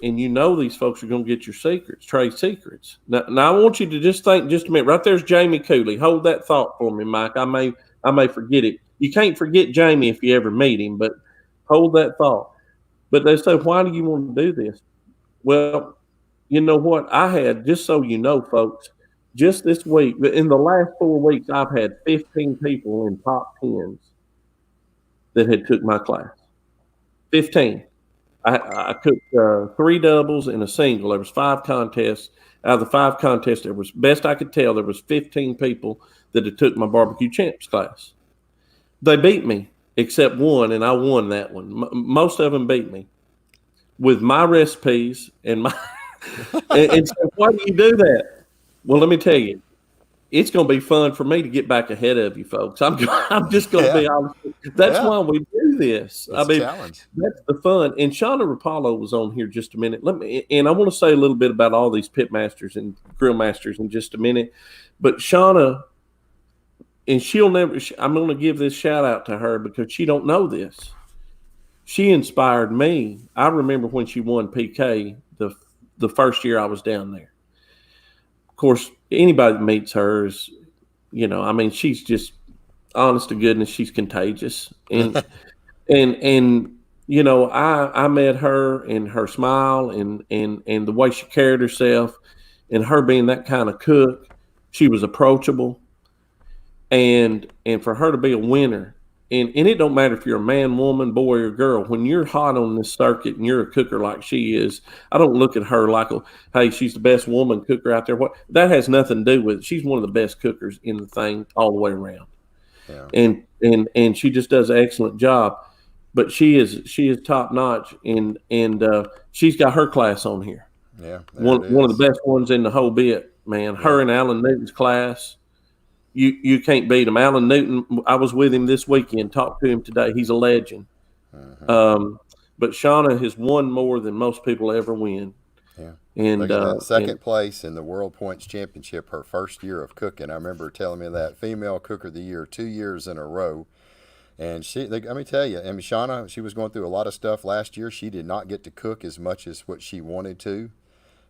[SPEAKER 2] And you know these folks are going to get your secrets, trade secrets. Now, I want you to just think just a minute. Right there's Jamie Cooley. Hold that thought for me, Mike. I may forget it. You can't forget Jamie if you ever meet him, but hold that thought. But they say, why do you want to do this? Well, you know what? I had, just so you know, folks, just this week, in the last 4 weeks, I've had 15 people in top 10s that had took my class. 15. I cooked 3 doubles and a single. There was 5 contests. Out of the 5 contests, there was, best I could tell, there was 15 people that had took my Barbecue Champs class. They beat me except one, and I won that one. Most of them beat me with my recipes and my. and so why do you do that? Well, let me tell you, it's going to be fun for me to get back ahead of you folks. I'm just going to be honest. That's why we do this.
[SPEAKER 1] It's a challenge.
[SPEAKER 2] That's the fun. And Shauna Rapallo was on here just a minute. And I want to say a little bit about all these pit masters and grill masters in just a minute. But Shauna, and I'm going to give this shout out to her because she don't know this. She inspired me. I remember when she won PK the first year I was down there. Of course, anybody that meets her is, you know, I mean, she's just honest to goodness, she's contagious. And and you know, I met her and her smile and the way she carried herself and her being that kind of cook, she was approachable. And for her to be a winner, and it don't matter if you're a man, woman, boy, or girl, when you're hot on this circuit and you're a cooker like she is, I don't look at her like, hey, she's the best woman cooker out there. What that has nothing to do with it. She's one of the best cookers in the thing all the way around. Yeah. And she just does an excellent job. But she is top notch, and she's got her class on here.
[SPEAKER 1] Yeah,
[SPEAKER 2] one of the best ones in the whole bit, man. Yeah. Her and Alan Newton's class. You can't beat him. Alan Newton, I was with him this weekend, talked to him today. He's a legend. Uh-huh. But Shauna has won more than most people ever win.
[SPEAKER 1] Yeah. And second place in the World Points Championship her first year of cooking. I remember her telling me that. Female Cooker of the Year 2 years in a row. And let me tell you, I mean, Shauna, she was going through a lot of stuff last year. She did not get to cook as much as what she wanted to.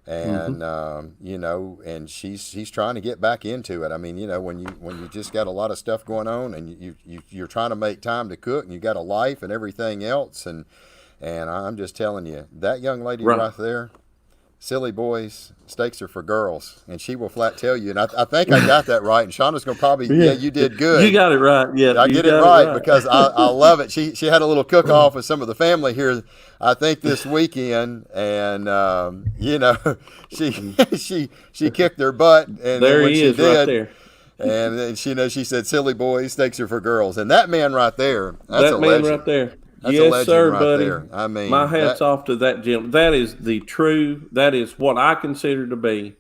[SPEAKER 1] and and she's trying to get back into it. I mean, when you just got a lot of stuff going on, and you're trying to make time to cook, and you got a life and everything else, and I'm just telling you, that young lady right there, silly boys, steaks are for girls, and she will flat tell you. And I think I got that right. And Shauna's gonna probably, you did good.
[SPEAKER 2] You got it right. Yeah,
[SPEAKER 1] I get it right because I love it. She had a little cook off with some of the family here, I think this weekend, and she kicked their butt. And
[SPEAKER 2] there
[SPEAKER 1] when
[SPEAKER 2] he
[SPEAKER 1] she
[SPEAKER 2] is,
[SPEAKER 1] did,
[SPEAKER 2] right there.
[SPEAKER 1] And then she said, "Silly boys, steaks are for girls." And that man right there, that's
[SPEAKER 2] that
[SPEAKER 1] a
[SPEAKER 2] man
[SPEAKER 1] legend.
[SPEAKER 2] Right there.
[SPEAKER 1] That's
[SPEAKER 2] yes, sir,
[SPEAKER 1] right
[SPEAKER 2] buddy.
[SPEAKER 1] There. I mean,
[SPEAKER 2] my hat's off to that gentleman. That is that is what I consider to be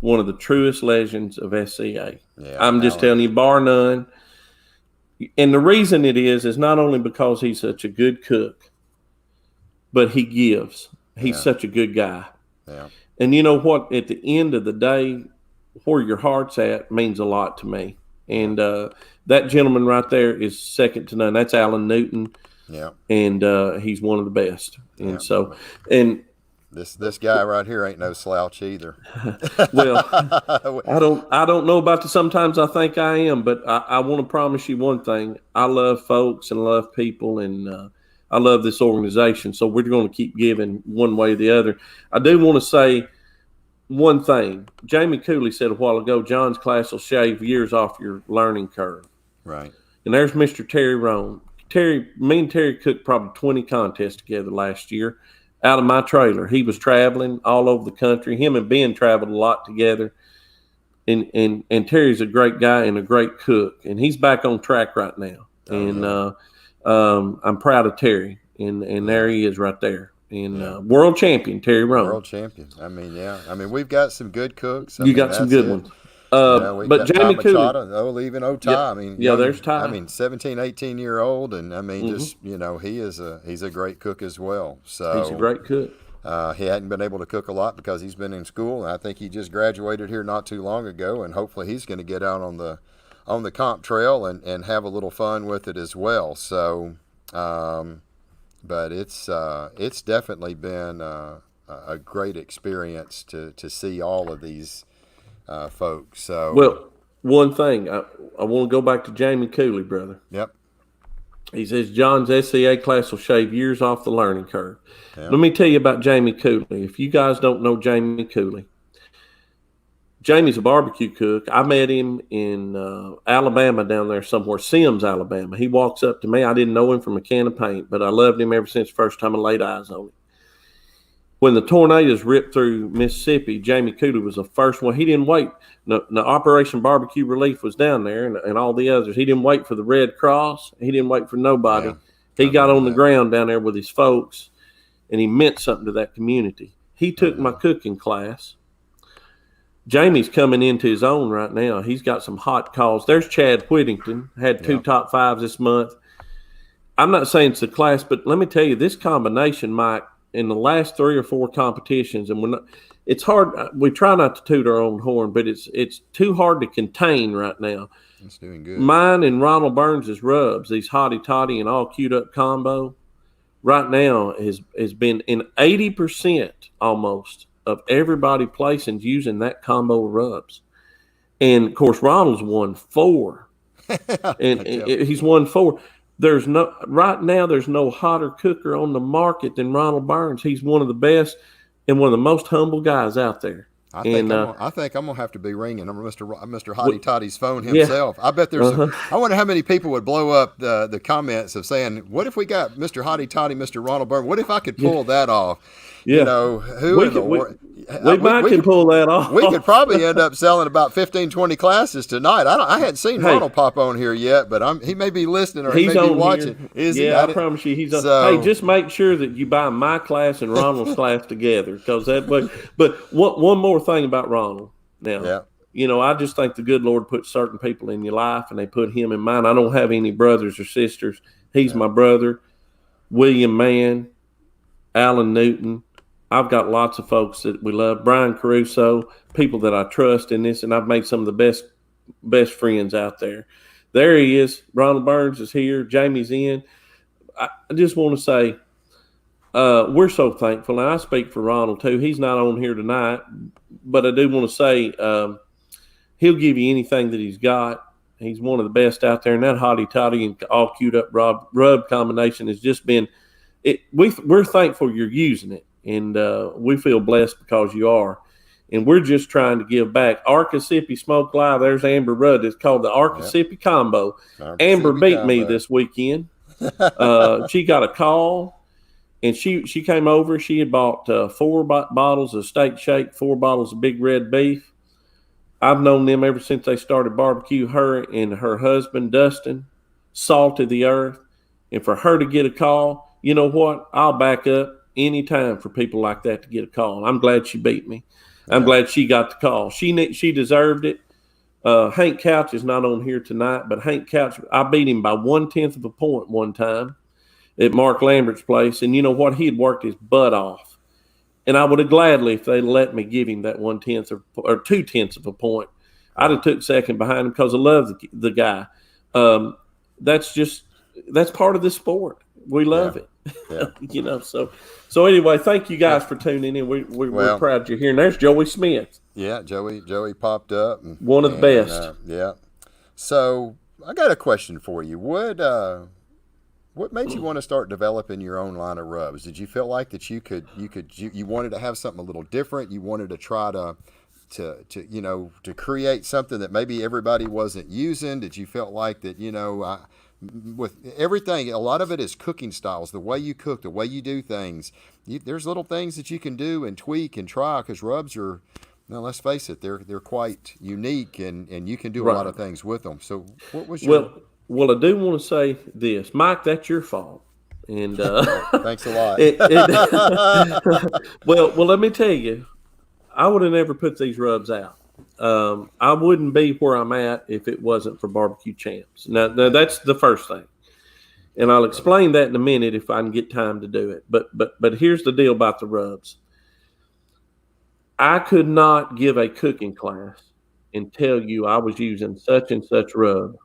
[SPEAKER 2] one of the truest legends of SCA.
[SPEAKER 1] Yeah,
[SPEAKER 2] I'm just telling you, bar none. And the reason it is not only because he's such a good cook, but he gives. He's such a good guy.
[SPEAKER 1] Yeah.
[SPEAKER 2] And you know what? At the end of the day, where your heart's at means a lot to me. And that gentleman right there is second to none. That's Alan Newton.
[SPEAKER 1] Yeah.
[SPEAKER 2] And he's one of the best. And so, and
[SPEAKER 1] this guy right here ain't no slouch either.
[SPEAKER 2] Well, I don't know about the sometimes I think I am, but I want to promise you one thing. I love folks and love people, and I love this organization. So we're going to keep giving one way or the other. I do want to say one thing. Jamie Cooley said a while ago, John's class will shave years off your learning curve.
[SPEAKER 1] Right.
[SPEAKER 2] And there's Mr. Terry Roan. Me and Terry cooked probably 20 contests together last year out of my trailer. He was traveling all over the country. Him and Ben traveled a lot together. And Terry's a great guy and a great cook. And he's back on track right now. I'm proud of Terry. And there he is right there. And world champion, Terry Roan.
[SPEAKER 1] World champion. I mean, we've got some good cooks.
[SPEAKER 2] You got some good ones. But Jamie Cooley,
[SPEAKER 1] even Ty.
[SPEAKER 2] Yeah,
[SPEAKER 1] I mean,
[SPEAKER 2] there's Ty.
[SPEAKER 1] I mean, 17, 18-year-old, and I mean, just he's a great cook as well. So
[SPEAKER 2] he's a great cook.
[SPEAKER 1] He hadn't been able to cook a lot because he's been in school. And I think he just graduated here not too long ago, and hopefully he's going to get out on the comp trail and have a little fun with it as well. So, but it's definitely been a great experience to see all of these folks. So,
[SPEAKER 2] well, one thing I want to go back to Jamie Cooley, brother.
[SPEAKER 1] Yep.
[SPEAKER 2] He says John's SCA class will shave years off the learning curve.
[SPEAKER 1] Yep.
[SPEAKER 2] Let me tell you about Jamie Cooley. If you guys don't know Jamie Cooley, Jamie's a barbecue cook. I met him in Alabama down there somewhere, Sims, Alabama. He walks up to me. I didn't know him from a can of paint, but I loved him ever since the first time I laid eyes on him. When the tornadoes ripped through Mississippi, Jamie Cooley was the first one. He didn't wait. The Operation Barbecue Relief was down there and all the others. He didn't wait for the Red Cross. He didn't wait for nobody.
[SPEAKER 1] Yeah,
[SPEAKER 2] he got on the ground down there with his folks, and he meant something to that community. He took my cooking class. Jamie's coming into his own right now. He's got some hot calls. There's Chad Whittington, had 2 top 5s this month. I'm not saying it's a class, but let me tell you, this combination, Mike, in the last 3 or 4 competitions, and it's hard. We try not to toot our own horn, but it's too hard to contain right now.
[SPEAKER 1] It's doing good.
[SPEAKER 2] Mine and Ronald Burns' rubs, these hotty toddy and all queued up combo, right now has been in 80% almost of everybody placing using that combo of rubs. And of course, Ronald's won 4, and he's won 4. There's no hotter cooker on the market than Ronald Burns. He's one of the best and one of the most humble guys out there.
[SPEAKER 1] I think I'm gonna have to be ringing Mr. Hottie Toddy's phone himself. I bet there's. I wonder how many people would blow up the comments of saying, "What if we got Mr. Hottie Toddy, Mr. Ronald Burns? What if I could pull that off?"
[SPEAKER 2] Yeah.
[SPEAKER 1] You know, who in the world?
[SPEAKER 2] We can pull that off.
[SPEAKER 1] We could probably end up selling about 15, 20 classes tonight. I hadn't seen Ronald pop on here yet, but he may be listening or he may be watching.
[SPEAKER 2] Here.
[SPEAKER 1] Is he?
[SPEAKER 2] I promise you, he's on. Hey, just make sure that you buy my class and Ronald's class together, because that way. But one more thing about Ronald. Now, I just think the good Lord put certain people in your life, and they put him in mine. I don't have any brothers or sisters. He's my brother. William Mann, Alan Newton. I've got lots of folks that we love. Brian Caruso, people that I trust in this, and I've made some of the best friends out there. There he is. Ronald Burns is here. Jamie's in. I just want to say, we're so thankful. And I speak for Ronald too. He's not on here tonight, but I do want to say he'll give you anything that he's got. He's one of the best out there. And that hottie toddy and all queued up rub combination has just been it. We're thankful you're using it, and we feel blessed because you are. And we're just trying to give back. Arii Smoke Live. There's Amber Rudd. It's called the Arii Combo. Amber beat me this weekend. She got a call, and she came over. She had bought 4 bottles of steak shake, 4 bottles of big red beef. I've known them ever since they started barbecue. Her and her husband, Dustin, salted the earth. And for her to get a call, you know what? I'll back up any time for people like that to get a call. I'm glad she beat me. I'm glad she got the call. She deserved it. Hank Couch is not on here tonight, but Hank Couch, I beat him by 1/10 of a point one time at Mark Lambert's place. And you know what? He had worked his butt off. And I would have gladly, if they let me give him that 1/10 or 2/10 of a point, I'd have took second behind him because I love the guy. That's part of this sport. We love it. Yeah. So anyway, thank you guys for tuning in. We're proud you're here. And there's Joey Smith.
[SPEAKER 1] Yeah, Joey popped up.
[SPEAKER 2] One of the best.
[SPEAKER 1] Yeah. So I got a question for you. What made you want to start developing your own line of rubs? Did you feel like that you wanted to have something a little different? You wanted to try to create something that maybe everybody wasn't using? Did you feel like that, with everything, a lot of it is cooking styles, the way you cook, the way you do things. There's little things that you can do and tweak and try, because rubs are, let's face it, they're quite unique, and you can do a lot of things with them. So what was your...
[SPEAKER 2] Well, I do want to say this, Mike. That's your fault, and
[SPEAKER 1] thanks a lot.
[SPEAKER 2] Well, let me tell you, I would have never put these rubs out. I wouldn't be where I'm at if it wasn't for Barbecue Champs. Now that's the first thing, and I'll explain that in a minute if I can get time to do it. But here's the deal about the rubs. I could not give a cooking class and tell you I was using such and such rub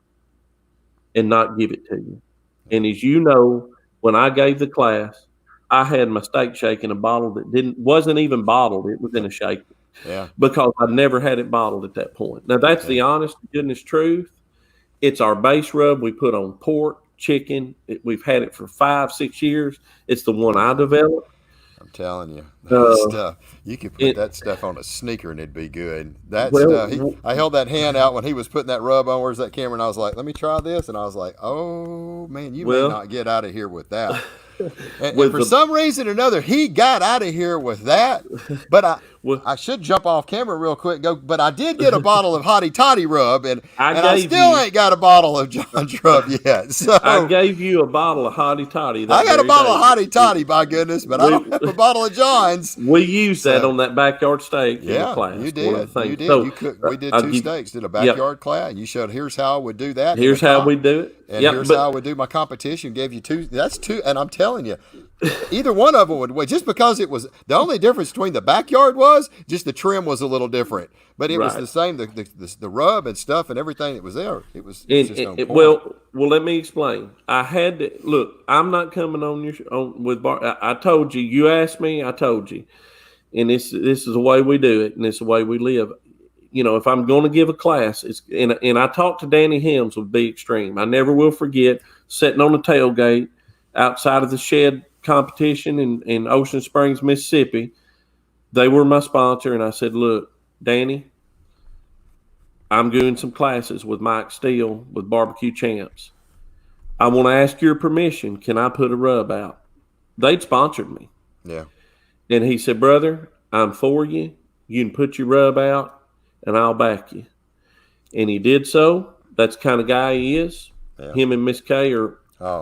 [SPEAKER 2] and not give it to you. And as you know, when I gave the class, I had my steak shake in a bottle that wasn't even bottled. It was in a shaker.
[SPEAKER 1] Yeah.
[SPEAKER 2] Because I never had it bottled at that point. Now that's the honest to goodness truth. It's our base rub we put on pork, chicken. We've had it for 5-6 years. It's the one I developed.
[SPEAKER 1] I'm telling you, that stuff. You could put that stuff on a sneaker and it'd be good. Stuff. I held that hand out when he was putting that rub on. Where's that camera? And I was like, "Let me try this." And I was like, "Oh man, you may not get out of here with that." And for some reason or another, he got out of here with that. But I should jump off camera real quick and go. But I did get a bottle of Hottie Toddy rub, and I still ain't got a bottle of John's rub yet. So
[SPEAKER 2] I gave you a bottle of Hottie Toddy.
[SPEAKER 1] I got a bottle of Hottie Toddy, by goodness, but I don't have a bottle of John's.
[SPEAKER 2] We used that on that backyard steak.
[SPEAKER 1] Yeah,
[SPEAKER 2] in the class.
[SPEAKER 1] You did. You did.
[SPEAKER 2] So,
[SPEAKER 1] we did 2 steaks. Did a backyard class, and you showed here's how I would do that.
[SPEAKER 2] Here's how we do it.
[SPEAKER 1] And here's how I would do my competition. Gave you 2. That's 2, and I'm telling you, either one of them would win. Just because it was the only difference between the backyard was just the trim was a little different, but it was the same. The rub and stuff and everything that was there. It was just on point.
[SPEAKER 2] Well, let me explain. I had to look. I'm not coming with bar. I told you. You asked me. I told you. And this is the way we do it, and it's the way we live. If I'm going to give a class, and I talked to Danny Helms with Be Extreme. I never will forget sitting on the tailgate outside of the shed competition in Ocean Springs, Mississippi. They were my sponsor, and I said, "Look, Danny, I'm doing some classes with Mike Steele with Barbecue Champs. I want to ask your permission. Can I put a rub out?" They'd sponsored me.
[SPEAKER 1] Yeah.
[SPEAKER 2] And he said, "Brother, I'm for you. You can put your rub out, and I'll back you." And he did so. That's the kind of guy he is. Yeah. Him and Miss Kay are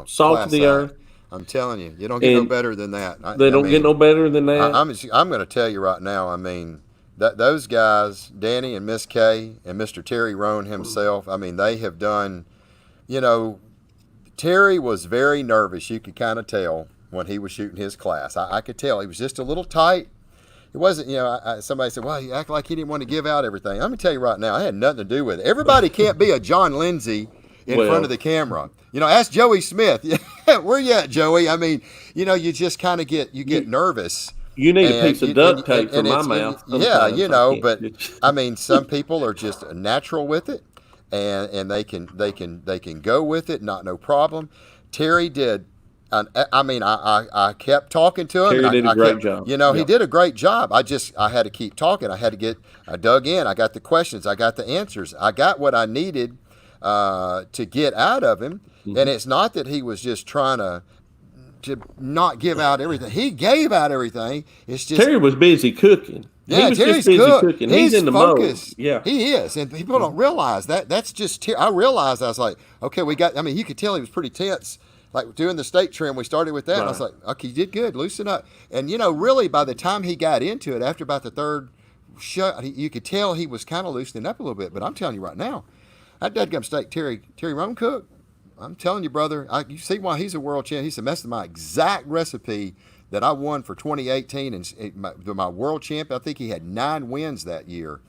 [SPEAKER 2] salt of the earth.
[SPEAKER 1] I'm telling you, you don't get no better than that.
[SPEAKER 2] They don't get no better than that.
[SPEAKER 1] I'm going to tell you right now. I mean, those guys, Danny and Miss Kay and Mr. Terry Roan himself. I mean, they have done. Terry was very nervous. You could kind of tell when he was shooting his class. I could tell he was just a little tight. It wasn't, somebody said, "Well, he acted like he didn't want to give out everything." I'm going to tell you right now, I had nothing to do with it. Everybody can't be a John Lindsay in front of the camera. Ask Joey Smith. Where you at, Joey? I mean, you just kind of get nervous.
[SPEAKER 2] You need a piece of duct tape for my mouth.
[SPEAKER 1] Yeah, but I mean, some people are just natural with it, and they can go with it, no problem. Terry did. I kept talking to him.
[SPEAKER 2] Terry did a great job.
[SPEAKER 1] He did a great job. I had to keep talking. I dug in. I got the questions. I got the answers. I got what I needed to get out of him. Mm-hmm. And it's not that he was just trying to not give out everything. He gave out everything. It's just
[SPEAKER 2] Terry was busy cooking.
[SPEAKER 1] Yeah,
[SPEAKER 2] he was
[SPEAKER 1] Terry's
[SPEAKER 2] just busy cooking. He's in the
[SPEAKER 1] focused.
[SPEAKER 2] mode. Yeah,
[SPEAKER 1] he is, and people don't realize that. That's just. I realized. I was like, okay, we got. I mean, you could tell he was pretty tense. Like doing the steak trim, we started with that. Right. And I was like, okay, you did good. Loosen up. And really, by the time he got into it, after about the third shot, you could tell he was kind of loosening up a little bit. But I'm telling you right now, that dadgum steak Terry Rome cooked. I'm telling you, brother, you see why he's a world champ. He said, that's my exact recipe that I won for 2018 and my world champ. I think he had 9 wins that year.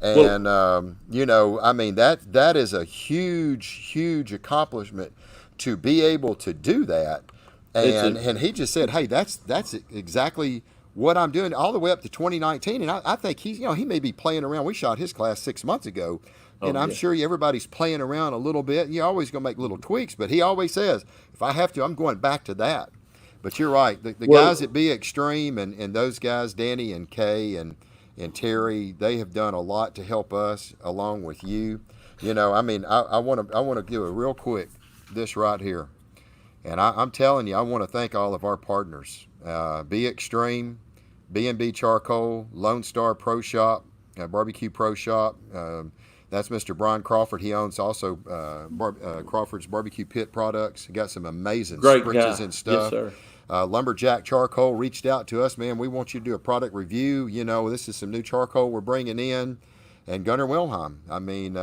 [SPEAKER 1] And, I mean, that is a huge accomplishment to be able to do that. And he just said, hey, that's exactly what I'm doing all the way up to 2019. And I think he may be playing around. We shot his class 6 months ago. And I'm sure everybody's playing around a little bit. You're always going to make little tweaks. But he always says, if I have to, I'm going back to that. But you're right. The guys at Be Extreme and those guys, Danny and Kay and Terry, they have done a lot to help us along with you. I mean, I want to give a real quick this right here. And I'm telling you, I want to thank all of our partners. Be Extreme, B&B Charcoal, Lone Star Pro Shop, Barbecue Pro Shop. That's Mr. Brian Crawford. He owns also Crawford's Barbecue Pit Products. He got some amazing spritzes and stuff. Yes, sir. Lumberjack Charcoal reached out to us, man. We want you to do a product review. This is some new charcoal we're bringing in. And Gunnar Wilhelm. I mean,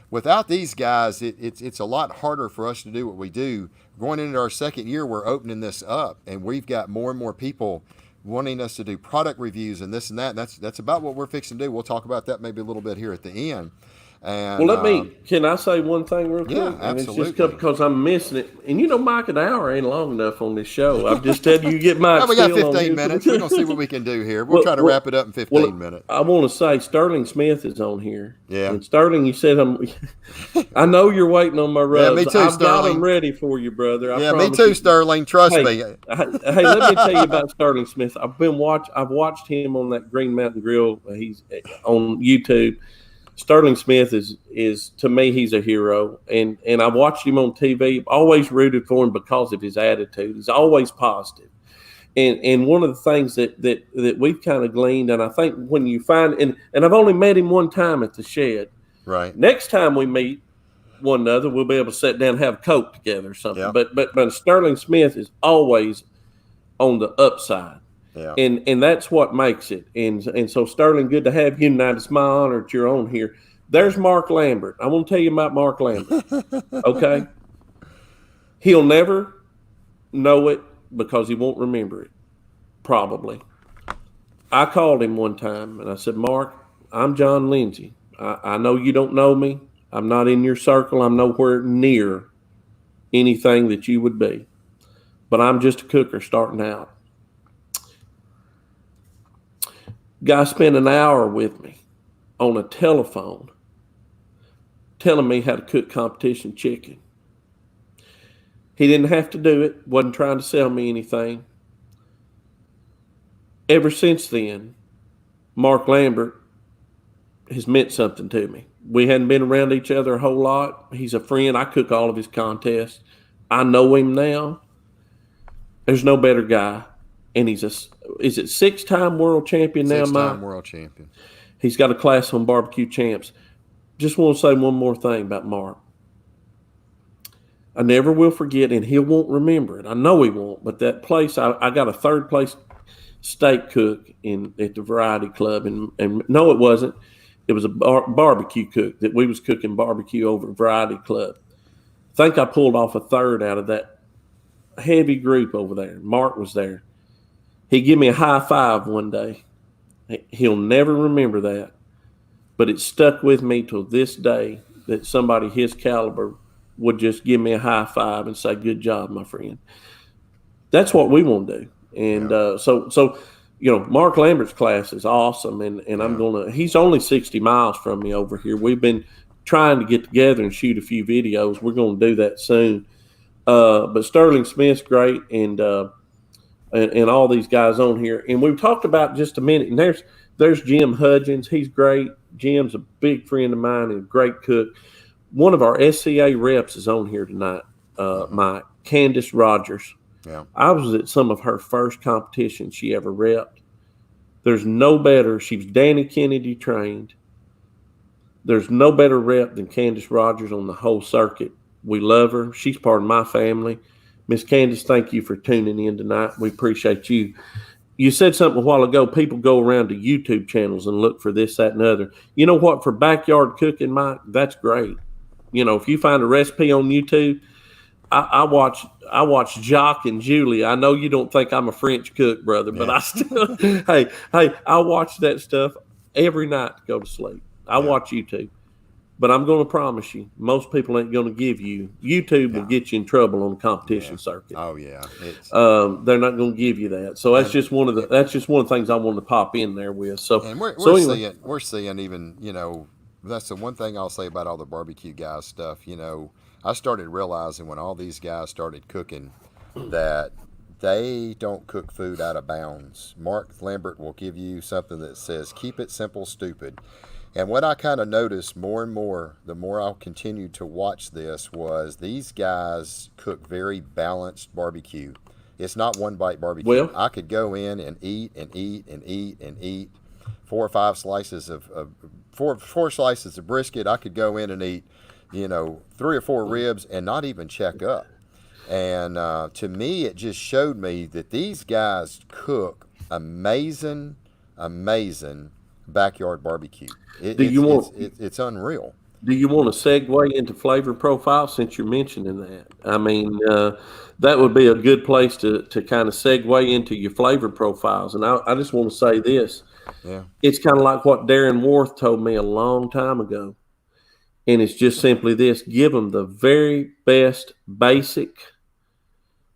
[SPEAKER 1] without these guys, it's a lot harder for us to do what we do. Going into our second year, we're opening this up, and we've got more and more people wanting us to do product reviews and this and that. And that's about what we're fixing to do. We'll talk about that maybe a little bit here at the end. And,
[SPEAKER 2] can I say one thing real quick?
[SPEAKER 1] Yeah, absolutely.
[SPEAKER 2] And it's just because I'm missing it. And Mike, an hour ain't long enough on this show. I'm just telling you, get my.
[SPEAKER 1] We got 15 minutes. We're going to see what we can do here. We'll try to wrap it up in 15 minutes.
[SPEAKER 2] I want to say Sterling Smith is on here.
[SPEAKER 1] Yeah.
[SPEAKER 2] And Sterling, you said I know you're waiting on my rubs.
[SPEAKER 1] Yeah, me too,
[SPEAKER 2] I've got them ready for you, brother.
[SPEAKER 1] Yeah, me too, Sterling. Trust me.
[SPEAKER 2] Hey, let me tell you about Sterling Smith. I've watched him on that Green Mountain Grill. He's on YouTube. Sterling Smith is to me, he's a hero, and I've watched him on TV. Always rooted for him because of his attitude. He's always positive, and one of the things that we've kind of gleaned, and I think when you find and I've only met him one time at the shed.
[SPEAKER 1] Right.
[SPEAKER 2] Next time we meet one another, we'll be able to sit down and have a Coke together or something.
[SPEAKER 1] Yeah.
[SPEAKER 2] But Sterling Smith is always on the upside.
[SPEAKER 1] Yeah.
[SPEAKER 2] And that's what makes it. And so, Sterling, good to have you tonight. It's my honor that you're on here. There's Mark Lambert. I want to tell you about Mark Lambert. Okay? He'll never know it because he won't remember it, probably. I called him one time, and I said, Mark, I'm John Lindsay. I know you don't know me. I'm not in your circle. I'm nowhere near anything that you would be. But I'm just a cooker starting out. Guy spent an hour with me on a telephone telling me how to cook competition chicken. He didn't have to do it, wasn't trying to sell me anything. Ever since then, Mark Lambert has meant something to me. We hadn't been around each other a whole lot. He's a friend. I cook all of his contests. I know him now. There's no better guy. And he's is it 6-time world champion now, Mike?
[SPEAKER 1] 6-time world champion.
[SPEAKER 2] He's got a class on Barbecue Champs. Just want to say one more thing about Mark. I never will forget, and he won't remember it. I know he won't, but that place, I got a third place steak cook at the Variety Club, and no, it wasn't. It was a barbecue cook that we was cooking barbecue over at Variety Club. I think I pulled off a third out of that heavy group over there. Mark was there. He gave me a high five one day. He'll never remember that, but it stuck with me till this day that somebody his caliber would just give me a high five and say, "Good job, my friend." That's what we want to do. And so Mark Lambert's class is awesome, and he's only 60 miles from me over here. We've been trying to get together and shoot a few videos. We're going to do that soon. But Sterling Smith's great, and all these guys on here. And we've talked about just a minute, and there's Jim Hudgens. He's great. Jim's a big friend of mine and a great cook. One of our SCA reps is on here tonight, Mike, Candace Rogers.
[SPEAKER 1] Yeah.
[SPEAKER 2] I was at some of her first competitions she ever repped. There's no better. She was Danny Kennedy trained. There's no better rep than Candace Rogers on the whole circuit. We love her. She's part of my family. Miss Candace, thank you for tuning in tonight. We appreciate you. You said something a while ago, people go around to YouTube channels and look for this, that, and other. You know what? For backyard cooking, Mike, that's great. If you find a recipe on YouTube, I watch Jacques and Julie. I know you don't think I'm a French cook, brother, but I still, hey, I watch that stuff every night to go to sleep. I watch YouTube, but I'm going to promise you, most people ain't going to give you. YouTube will get you in trouble on the competition circuit.
[SPEAKER 1] Oh yeah,
[SPEAKER 2] they're not going to give you that. So that's just one of the things I wanted to pop in there with. So
[SPEAKER 1] and we're seeing even that's the one thing I'll say about all the barbecue guys stuff. I started realizing when all these guys started cooking that they don't cook food out of bounds. Mark Lambert will give you something that says, "Keep it simple, stupid." And what I kind of noticed more and more, the more I'll continue to watch this, was these guys cook very balanced barbecue. It's not one bite barbecue.
[SPEAKER 2] Well,
[SPEAKER 1] I could go in and eat and eat and eat and eat 4 or 5 slices of four slices of brisket. I could go in and eat 3 or 4 ribs and not even check up. And to me, it just showed me that these guys cook amazing backyard barbecue. It's unreal.
[SPEAKER 2] Do you want to segue into flavor profile since you're mentioning that? I mean, that would be a good place to kind of segue into your flavor profiles. And I just want to say this.
[SPEAKER 1] Yeah.
[SPEAKER 2] It's kind of like what Darren Worth told me a long time ago. And it's just simply this: give them the very best basic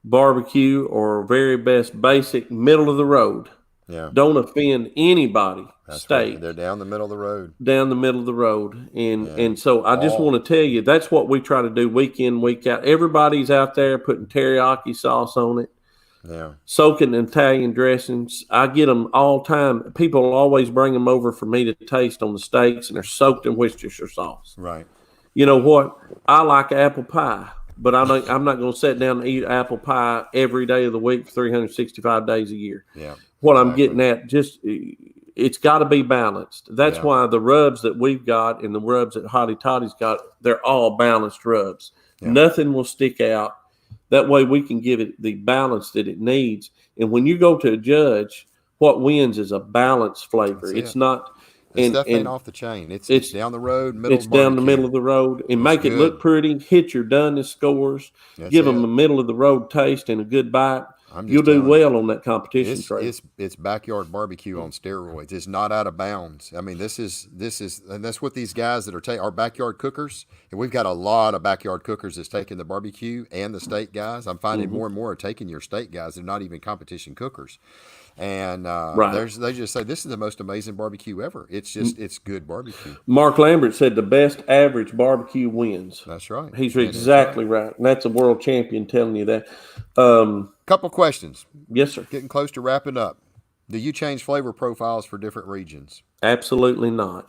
[SPEAKER 2] barbecue or very best basic middle of the road.
[SPEAKER 1] Yeah.
[SPEAKER 2] Don't offend anybody.
[SPEAKER 1] That's
[SPEAKER 2] steak.
[SPEAKER 1] Right. They're down the middle of the road.
[SPEAKER 2] Down the middle of the road. And so I just want to tell you, that's what we try to do week in, week out. Everybody's out there putting teriyaki sauce on it.
[SPEAKER 1] Yeah.
[SPEAKER 2] Soaking in Italian dressings. I get them all time. People always bring them over for me to taste on the steaks, and they're soaked in Worcestershire sauce.
[SPEAKER 1] Right.
[SPEAKER 2] You know what? I like apple pie, but I'm not going to sit down and eat apple pie every day of the week for 365 days a year.
[SPEAKER 1] Yeah.
[SPEAKER 2] What I'm getting at, it's got to be balanced. That's why the rubs that we've got and the rubs that Hottie Toddy's got, they're all balanced rubs. Yeah. Nothing will stick out. That way we can give it the balance that it needs. And when you go to a judge, what wins is a balanced flavor. It's not.
[SPEAKER 1] This stuff ain't off the chain. It's down the road,
[SPEAKER 2] It's down the middle of the road. And make it look pretty. Hit your doneness scores. Give them a middle of the road taste and a good bite. You'll do well on that competition trail.
[SPEAKER 1] It's backyard barbecue on steroids. It's not out of bounds. I mean, this is, and that's what these guys that are our backyard cookers. And we've got a lot of backyard cookers that's taking the barbecue and the steak guys. I'm finding more and more are taking your steak guys. They're not even competition cookers. And they just say, this is the most amazing barbecue ever. It's good barbecue.
[SPEAKER 2] Mark Lambert said the best average barbecue wins.
[SPEAKER 1] That's right.
[SPEAKER 2] He's exactly right. And that's a world champion telling you that.
[SPEAKER 1] Couple questions.
[SPEAKER 2] Yes, sir.
[SPEAKER 1] Getting close to wrapping up. Do you change flavor profiles for different regions?
[SPEAKER 2] Absolutely not.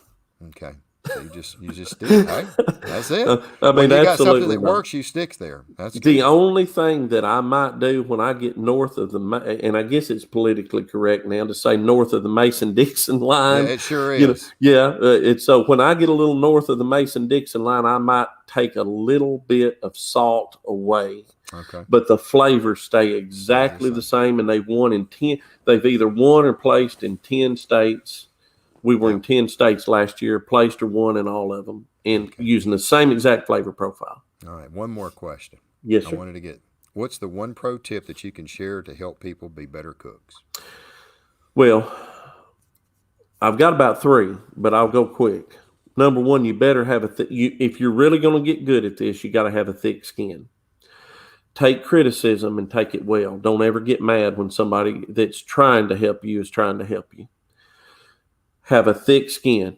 [SPEAKER 1] Okay. So you just stick. Right? That's it.
[SPEAKER 2] I mean,
[SPEAKER 1] when you got something that
[SPEAKER 2] not.
[SPEAKER 1] works, you stick there. That's
[SPEAKER 2] the only thing that I might do when I get north of and I guess it's politically correct now to say north of the Mason-Dixon line.
[SPEAKER 1] Yeah, it sure is.
[SPEAKER 2] It's so when I get a little north of the Mason-Dixon line, I might take a little bit of salt away.
[SPEAKER 1] Okay.
[SPEAKER 2] But the flavors stay exactly the same, and they've won in 10. They've either won or placed in 10 states. We were in 10 states last year, placed or won in all of them, and using the same exact flavor profile.
[SPEAKER 1] All right, one more question.
[SPEAKER 2] Yes, sir.
[SPEAKER 1] I wanted to get, what's the one pro tip that you can share to help people be better cooks?
[SPEAKER 2] Well, I've got about 3, but I'll go quick. Number one, you better have if you're really going to get good at this, you got to have a thick skin. Take criticism and take it well. Don't ever get mad when somebody that's trying to help you is trying to help you. Have a thick skin.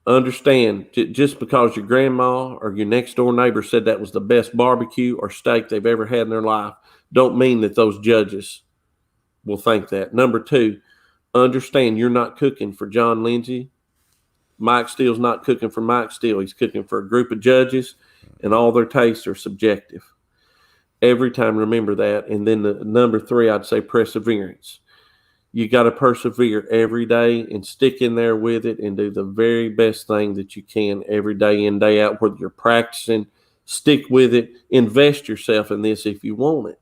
[SPEAKER 2] Understand, just because your grandma or your next door neighbor said that was the best barbecue or steak they've ever had in their life, don't mean that those judges will think that. Number two, understand you're not cooking for John Lindsay. Mike Steele's not cooking for Mike Steele. He's cooking for a group of judges, and all their tastes are subjective. Every time, remember that. And then the number three, I'd say perseverance. You got to persevere every day and stick in there with it and do the very best thing that you can every day in, day out, whether you're practicing. Stick with it. Invest yourself in this if you want it.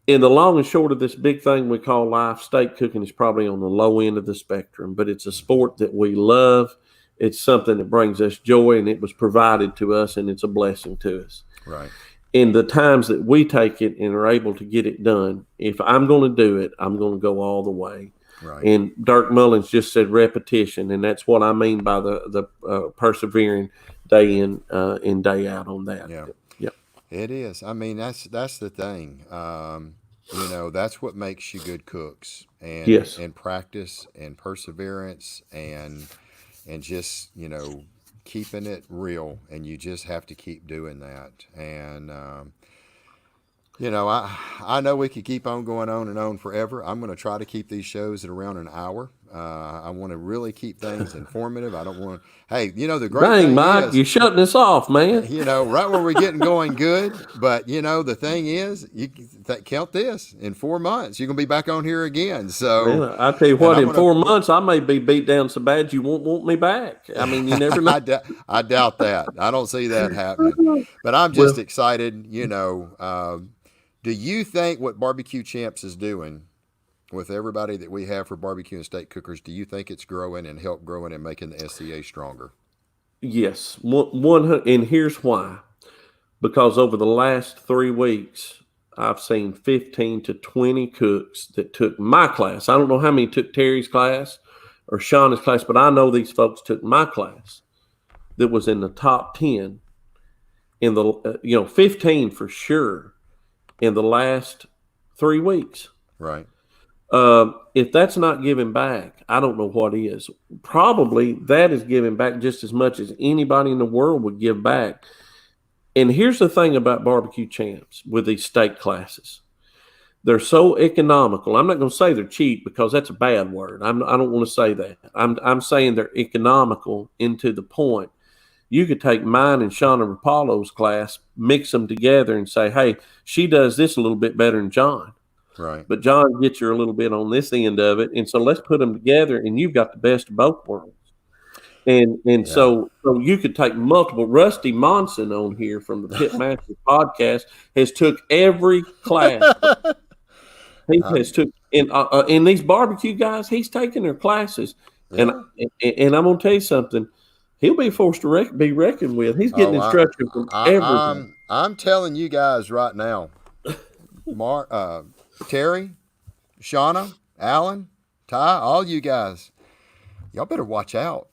[SPEAKER 2] In the long and short of this big thing we call life, steak cooking is probably on the low end of the spectrum, but it's a sport that we love. It's something that brings us joy, and it was provided to us, and it's a blessing to us.
[SPEAKER 1] Right.
[SPEAKER 2] In the times that we take it and are able to get it done, if I'm going to do it, I'm going to go all the way.
[SPEAKER 1] Right.
[SPEAKER 2] And Dirk Mullins just said repetition, and that's what I mean by the persevering day in and day out on that.
[SPEAKER 1] Yeah.
[SPEAKER 2] Yep.
[SPEAKER 1] It is. I mean, that's the thing. That's what makes you good cooks, and
[SPEAKER 2] Yes.
[SPEAKER 1] and practice and perseverance and just keeping it real, and you just have to keep doing that. And I know we could keep on going on and on forever. I'm going to try to keep these shows at around an hour. I want to really keep things informative. I don't want to. Hey, the great
[SPEAKER 2] Dang,
[SPEAKER 1] thing
[SPEAKER 2] Mike,
[SPEAKER 1] is,
[SPEAKER 2] you're shutting us off, man.
[SPEAKER 1] right where we're getting going good. But the thing is, you count this in 4 months, you're gonna be back on here again. So
[SPEAKER 2] Man, I tell you what, in 4 months, I may be beat down so bad you won't want me back. I mean, you never know.
[SPEAKER 1] I doubt that. I don't see that happening. But I'm just excited. Do you think what Barbecue Champs is doing with everybody that we have for barbecue and steak cookers, do you think it's growing and help growing and making the SCA stronger?
[SPEAKER 2] Yes, 100, and here's why. Because over the last 3 weeks, I've seen 15 to 20 cooks that took my class. I don't know how many took Terry's class or Shauna's class, but I know these folks took my class that was in the top 10 in the 15 for sure in the last 3 weeks.
[SPEAKER 1] Right.
[SPEAKER 2] If that's not giving back, I don't know what is. Probably that is giving back just as much as anybody in the world would give back. And here's the thing about Barbecue Champs with these steak classes. They're so economical. I'm not going to say they're cheap because that's a bad word. I don't want to say that. I'm saying they're economical into the point. You could take mine and Shauna Rapallo's class, mix them together and say, hey, she does this a little bit better than John.
[SPEAKER 1] Right.
[SPEAKER 2] But John gets you a little bit on this end of it. And so let's put them together and you've got the best of both worlds. And so you could take multiple. Rusty Monson on here from the Pitmaster podcast has took every class. He has took in these barbecue guys, he's taking their classes.
[SPEAKER 1] Yeah.
[SPEAKER 2] And I'm going to tell you something. He'll be forced to be reckoned with. He's getting instruction from everyone.
[SPEAKER 1] I'm telling you guys right now, Terry, Shauna, Alan, Ty, all you guys, y'all better watch out.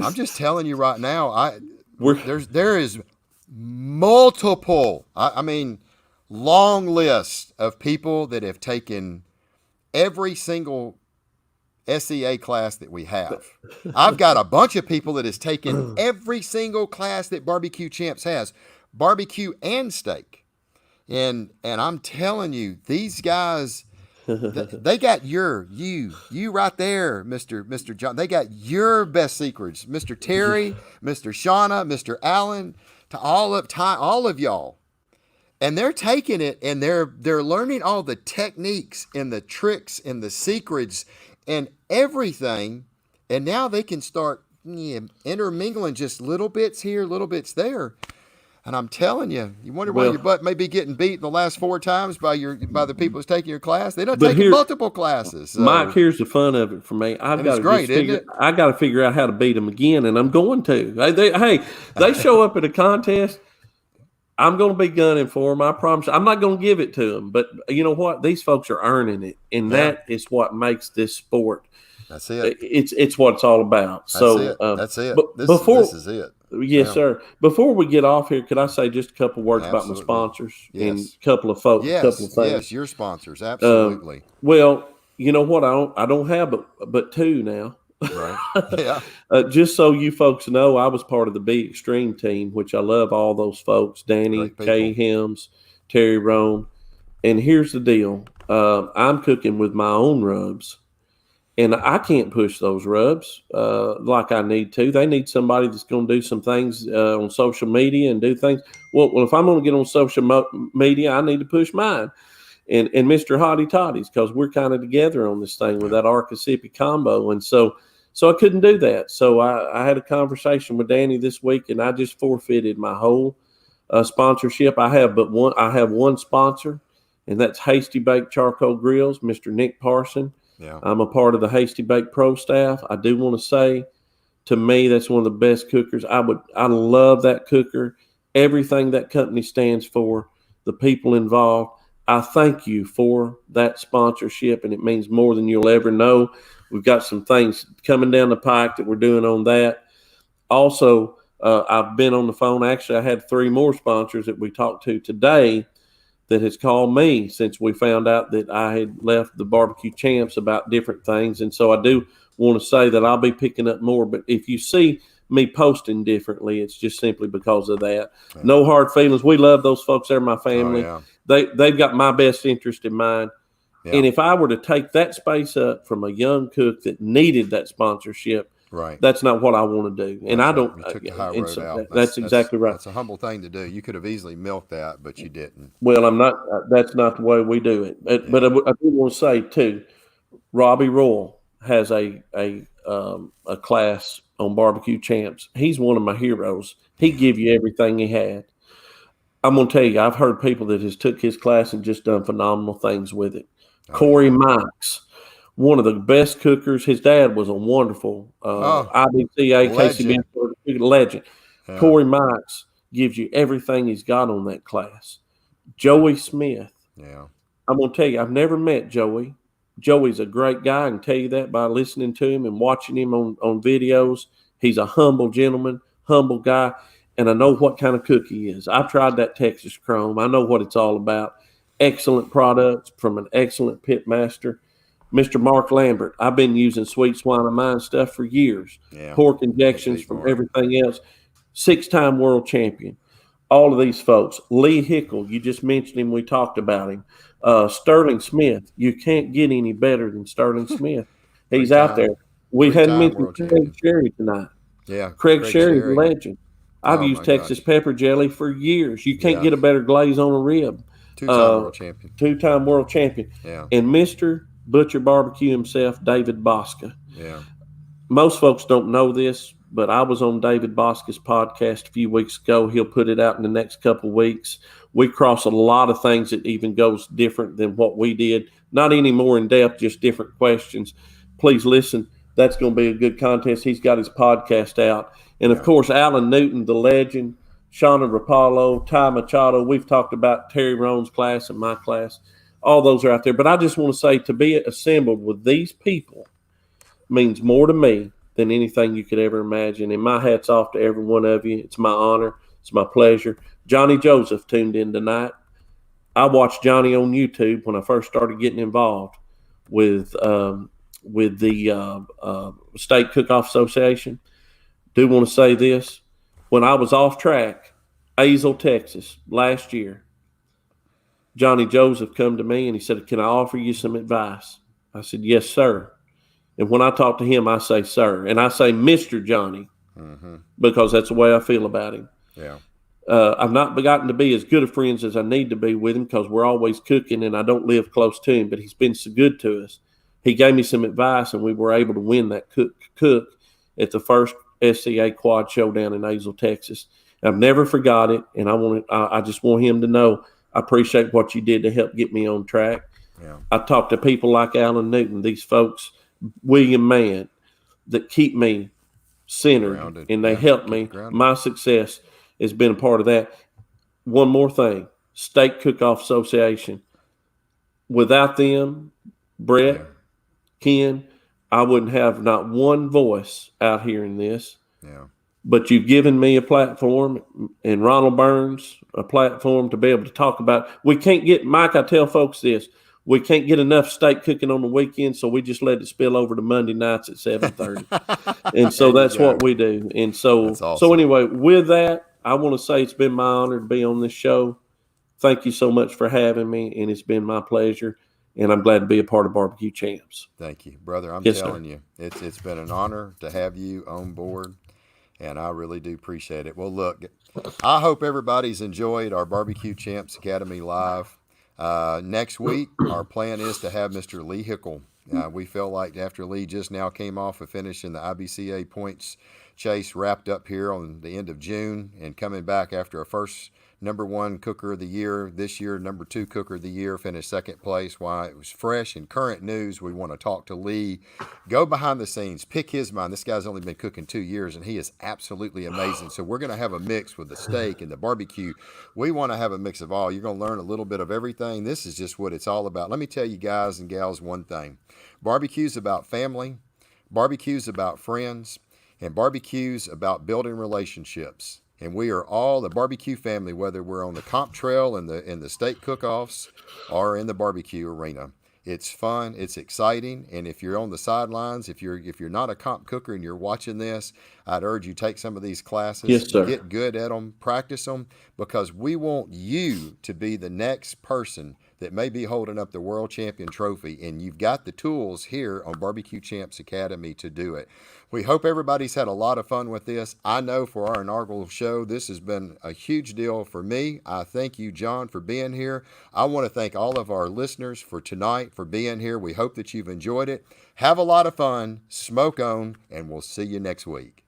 [SPEAKER 1] I'm just telling you right now. There is multiple. I mean, long list of people that have taken every single SCA class that we have. I've got a bunch of people that has taken every single class that Barbecue Champs has, barbecue and steak. And I'm telling you, these guys, they got you right there, Mr. John. They got your best secrets, Mr. Terry, Mr. Shauna, Mr. Allen, to all of y'all. And they're taking it and they're learning all the techniques and the tricks and the secrets and everything. And now they can start intermingling just little bits here, little bits there. And I'm telling you, you wonder why your butt may be getting beat the last 4 times by the people who's taking your class. They're not taking multiple classes. So.
[SPEAKER 2] Mike, here's the fun of it for me. I got to figure out how to beat them again, and I'm going to. They show up at a contest. I'm going to be gunning for them. I promise. I'm not going to give it to them, but you know what? These folks are earning it, and that is what makes this sport.
[SPEAKER 1] That's it.
[SPEAKER 2] It's what it's all about.
[SPEAKER 1] That's
[SPEAKER 2] So,
[SPEAKER 1] it. That's it.
[SPEAKER 2] but before
[SPEAKER 1] This is it.
[SPEAKER 2] Yes,
[SPEAKER 1] Yeah.
[SPEAKER 2] before,
[SPEAKER 1] This is it.
[SPEAKER 2] yes,
[SPEAKER 1] Yeah.
[SPEAKER 2] sir. Before we get off here, could I say just a couple words about my
[SPEAKER 1] Absolutely.
[SPEAKER 2] sponsors and
[SPEAKER 1] Yes.
[SPEAKER 2] a couple of folks, a couple
[SPEAKER 1] Yes.
[SPEAKER 2] of things?
[SPEAKER 1] Yes. Your sponsors.
[SPEAKER 2] Um,
[SPEAKER 1] Absolutely.
[SPEAKER 2] well, you know what? I don't have but two now.
[SPEAKER 1] Right. Yeah.
[SPEAKER 2] Just so you folks know, I was part of the Be Extreme team, which I love all those folks: Danny,
[SPEAKER 1] Great
[SPEAKER 2] Kay
[SPEAKER 1] people.
[SPEAKER 2] Hems, Terry Roan. And here's the deal: I'm cooking with my own rubs, and I can't push those rubs like I need to. They need somebody that's going to do some things on social media and do things. Well, if I'm going to get on social media, I need to push mine. And Mr. Hottie Toddies, because we're kind of together on this thing with
[SPEAKER 1] Yeah.
[SPEAKER 2] that Arcasipi combo. And so I couldn't do that. So I had a conversation with Danny this week, and I just forfeited my whole sponsorship. I have one sponsor, and that's Hasty Baked Charcoal Grills, Mr. Nick Parson.
[SPEAKER 1] Yeah.
[SPEAKER 2] I'm a part of the Hasty Baked Pro staff. I do want to say, to me, that's one of the best cookers. I love that cooker. Everything that company stands for, the people involved. I thank you for that sponsorship, and it means more than you'll ever know. We've got some things coming down the pike that we're doing on that. Also, I've been on the phone. Actually, I had 3 more sponsors that we talked to today that has called me since we found out that I had left the Barbecue Champs about different things. And so I do want to say that I'll be picking up more. But if you see me posting differently, it's just simply because of that.
[SPEAKER 1] Yeah.
[SPEAKER 2] No hard feelings. We love those folks. They're my family.
[SPEAKER 1] Oh, yeah.
[SPEAKER 2] They've got my best interest in mind.
[SPEAKER 1] Yeah.
[SPEAKER 2] And if I were to take that space up from a young cook that needed that sponsorship,
[SPEAKER 1] Right.
[SPEAKER 2] that's not what I want to do. And
[SPEAKER 1] That's
[SPEAKER 2] I
[SPEAKER 1] right.
[SPEAKER 2] don't.
[SPEAKER 1] You took the high
[SPEAKER 2] and
[SPEAKER 1] road
[SPEAKER 2] so
[SPEAKER 1] out.
[SPEAKER 2] that's exactly right.
[SPEAKER 1] That's a humble thing to do. You could have easily milked that, but you didn't.
[SPEAKER 2] Well, I'm not. That's not the way we do it. But I do want to say too, Robbie Royal has a class on Barbecue Champs. He's one of my heroes. He give you everything he had. I'm gonna tell you, I've heard people that has took his class and just done phenomenal things with it.
[SPEAKER 1] Oh,
[SPEAKER 2] Corey
[SPEAKER 1] yeah.
[SPEAKER 2] Mikes, one of the best cookers. His dad was a wonderful IBCA
[SPEAKER 1] Legend.
[SPEAKER 2] KCB legend.
[SPEAKER 1] Yeah.
[SPEAKER 2] Corey Mikes gives you everything he's got on that class. Joey Smith.
[SPEAKER 1] Yeah.
[SPEAKER 2] I'm going to tell you, I've never met Joey. Joey's a great guy. I can tell you that by listening to him and watching him on videos. He's a humble gentleman, humble guy, and I know what kind of cook he is. I've tried that Texas Chrome. I know what it's all about. Excellent products from an excellent pit master. Mr. Mark Lambert, I've been using Sweet Swine of Mine stuff for years.
[SPEAKER 1] Yeah.
[SPEAKER 2] Pork injections
[SPEAKER 1] Big
[SPEAKER 2] from
[SPEAKER 1] Mark.
[SPEAKER 2] everything else. 6-time world champion. All of these folks. Lee Hickle, you just mentioned him. We talked about him. Sterling Smith, you can't get any better than Sterling Smith. He's out there. We hadn't mentioned
[SPEAKER 1] world
[SPEAKER 2] Craig
[SPEAKER 1] champion.
[SPEAKER 2] Sherry tonight.
[SPEAKER 1] Yeah.
[SPEAKER 2] Craig Sherry's a legend. I've
[SPEAKER 1] Oh,
[SPEAKER 2] used
[SPEAKER 1] my
[SPEAKER 2] Texas
[SPEAKER 1] gosh.
[SPEAKER 2] pepper jelly for years. You can't
[SPEAKER 1] Yeah.
[SPEAKER 2] get a better glaze on a rib.
[SPEAKER 1] 2-time world champion.
[SPEAKER 2] 2-time world champion.
[SPEAKER 1] Yeah.
[SPEAKER 2] And Mr. Butcher Barbecue himself, David Bosca.
[SPEAKER 1] Yeah.
[SPEAKER 2] Most folks don't know this, but I was on David Bosca's podcast a few weeks ago. He'll put it out in the next couple of weeks. We cross a lot of things that even goes different than what we did. Not any more in depth, just different questions. Please listen. That's going to be a good contest. He's got his podcast out. And, of course, Alan Newton, the legend, Shauna Rapallo, Ty Machado. We've talked about Terry Roan's class and my class. All those are out there. But I just want to say, to be assembled with these people means more to me than anything you could ever imagine. And my hat's off to every one of you. It's my honor. It's my pleasure. Johnny Joseph tuned in tonight. I watched Johnny on YouTube when I first started getting involved with the State Cook-Off Association. Do want to say this. When I was off track, Azle, Texas, last year, Johnny Joseph come to me and he said, "Can I offer you some advice?" I said, "Yes, sir." And when I talk to him, I say, "Sir." And I say, "Mr. Johnny," because that's the way I feel about him.
[SPEAKER 1] Yeah.
[SPEAKER 2] I've not gotten to be as good of friends as I need to be with him because we're always cooking and I don't live close to him, but he's been so good to us. He gave me some advice and we were able to win that cook at the first SCA Quad Showdown in Azle, Texas. I've never forgot it, and I just want him to know I appreciate what you did to help get me on track.
[SPEAKER 1] Yeah.
[SPEAKER 2] I talk to people like Alan Newton, these folks, William Mann, that keep me centered,
[SPEAKER 1] Grounded.
[SPEAKER 2] and they
[SPEAKER 1] Yeah,
[SPEAKER 2] help
[SPEAKER 1] keep
[SPEAKER 2] me.
[SPEAKER 1] grounded.
[SPEAKER 2] My success has been a part of that. One more thing, State Cook-Off Association. Without them, Brett,
[SPEAKER 1] Yeah.
[SPEAKER 2] Ken, I wouldn't have not one voice out here in this.
[SPEAKER 1] Yeah.
[SPEAKER 2] But you've given me a platform, and Ronald Burns a platform to be able to talk about. We can't get, Mike, I tell folks this, we can't get enough steak cooking on the weekend, so we just let it spill over to Monday nights at 7:30. And so that's what we do. And so,
[SPEAKER 1] That's awesome.
[SPEAKER 2] So anyway, with that, I want to say it's been my honor to be on this show. Thank you so much for having me, and it's been my pleasure. And I'm glad to be a part of Barbecue Champs.
[SPEAKER 1] Thank you, brother. I'm
[SPEAKER 2] Yes,
[SPEAKER 1] telling
[SPEAKER 2] sir.
[SPEAKER 1] you, it's been an honor to have you on board, and I really do appreciate it. Well, look, I hope everybody's enjoyed our Barbecue Champs Academy Live. Next week, our plan is to have Mr. Lee Hickle. We felt like after Lee just now came off of finishing the IBCA points chase, wrapped up here on the end of June, and coming back after a first #1 cooker of the year, this year #2 cooker of the year, finished second place. Why, it was fresh and current news. We want to talk to Lee, go behind the scenes, pick his mind. This guy's only been cooking 2 years, and he is absolutely amazing. So we're going to have a mix with the steak and the barbecue. We want to have a mix of all. You're going to learn a little bit of everything. This is just what it's all about. Let me tell you guys and gals one thing. Barbecue's about family, barbecue's about friends, and barbecue's about building relationships. And we are all the barbecue family, whether we're on the comp trail in the steak cook-offs or in the barbecue arena. It's fun, it's exciting, and if you're on the sidelines, if you're not a comp cooker and you're watching this, I'd urge you take some of these classes,
[SPEAKER 2] Yes, sir.
[SPEAKER 1] get good at them, practice them, because we want you to be the next person that may be holding up the world champion trophy, and you've got the tools here on Barbecue Champs Academy to do it. We hope everybody's had a lot of fun with this. I know for our inaugural show, this has been a huge deal for me. I thank you, John, for being here. I want to thank all of our listeners for tonight, for being here. We hope that you've enjoyed it. Have a lot of fun, smoke on, and we'll see you next week.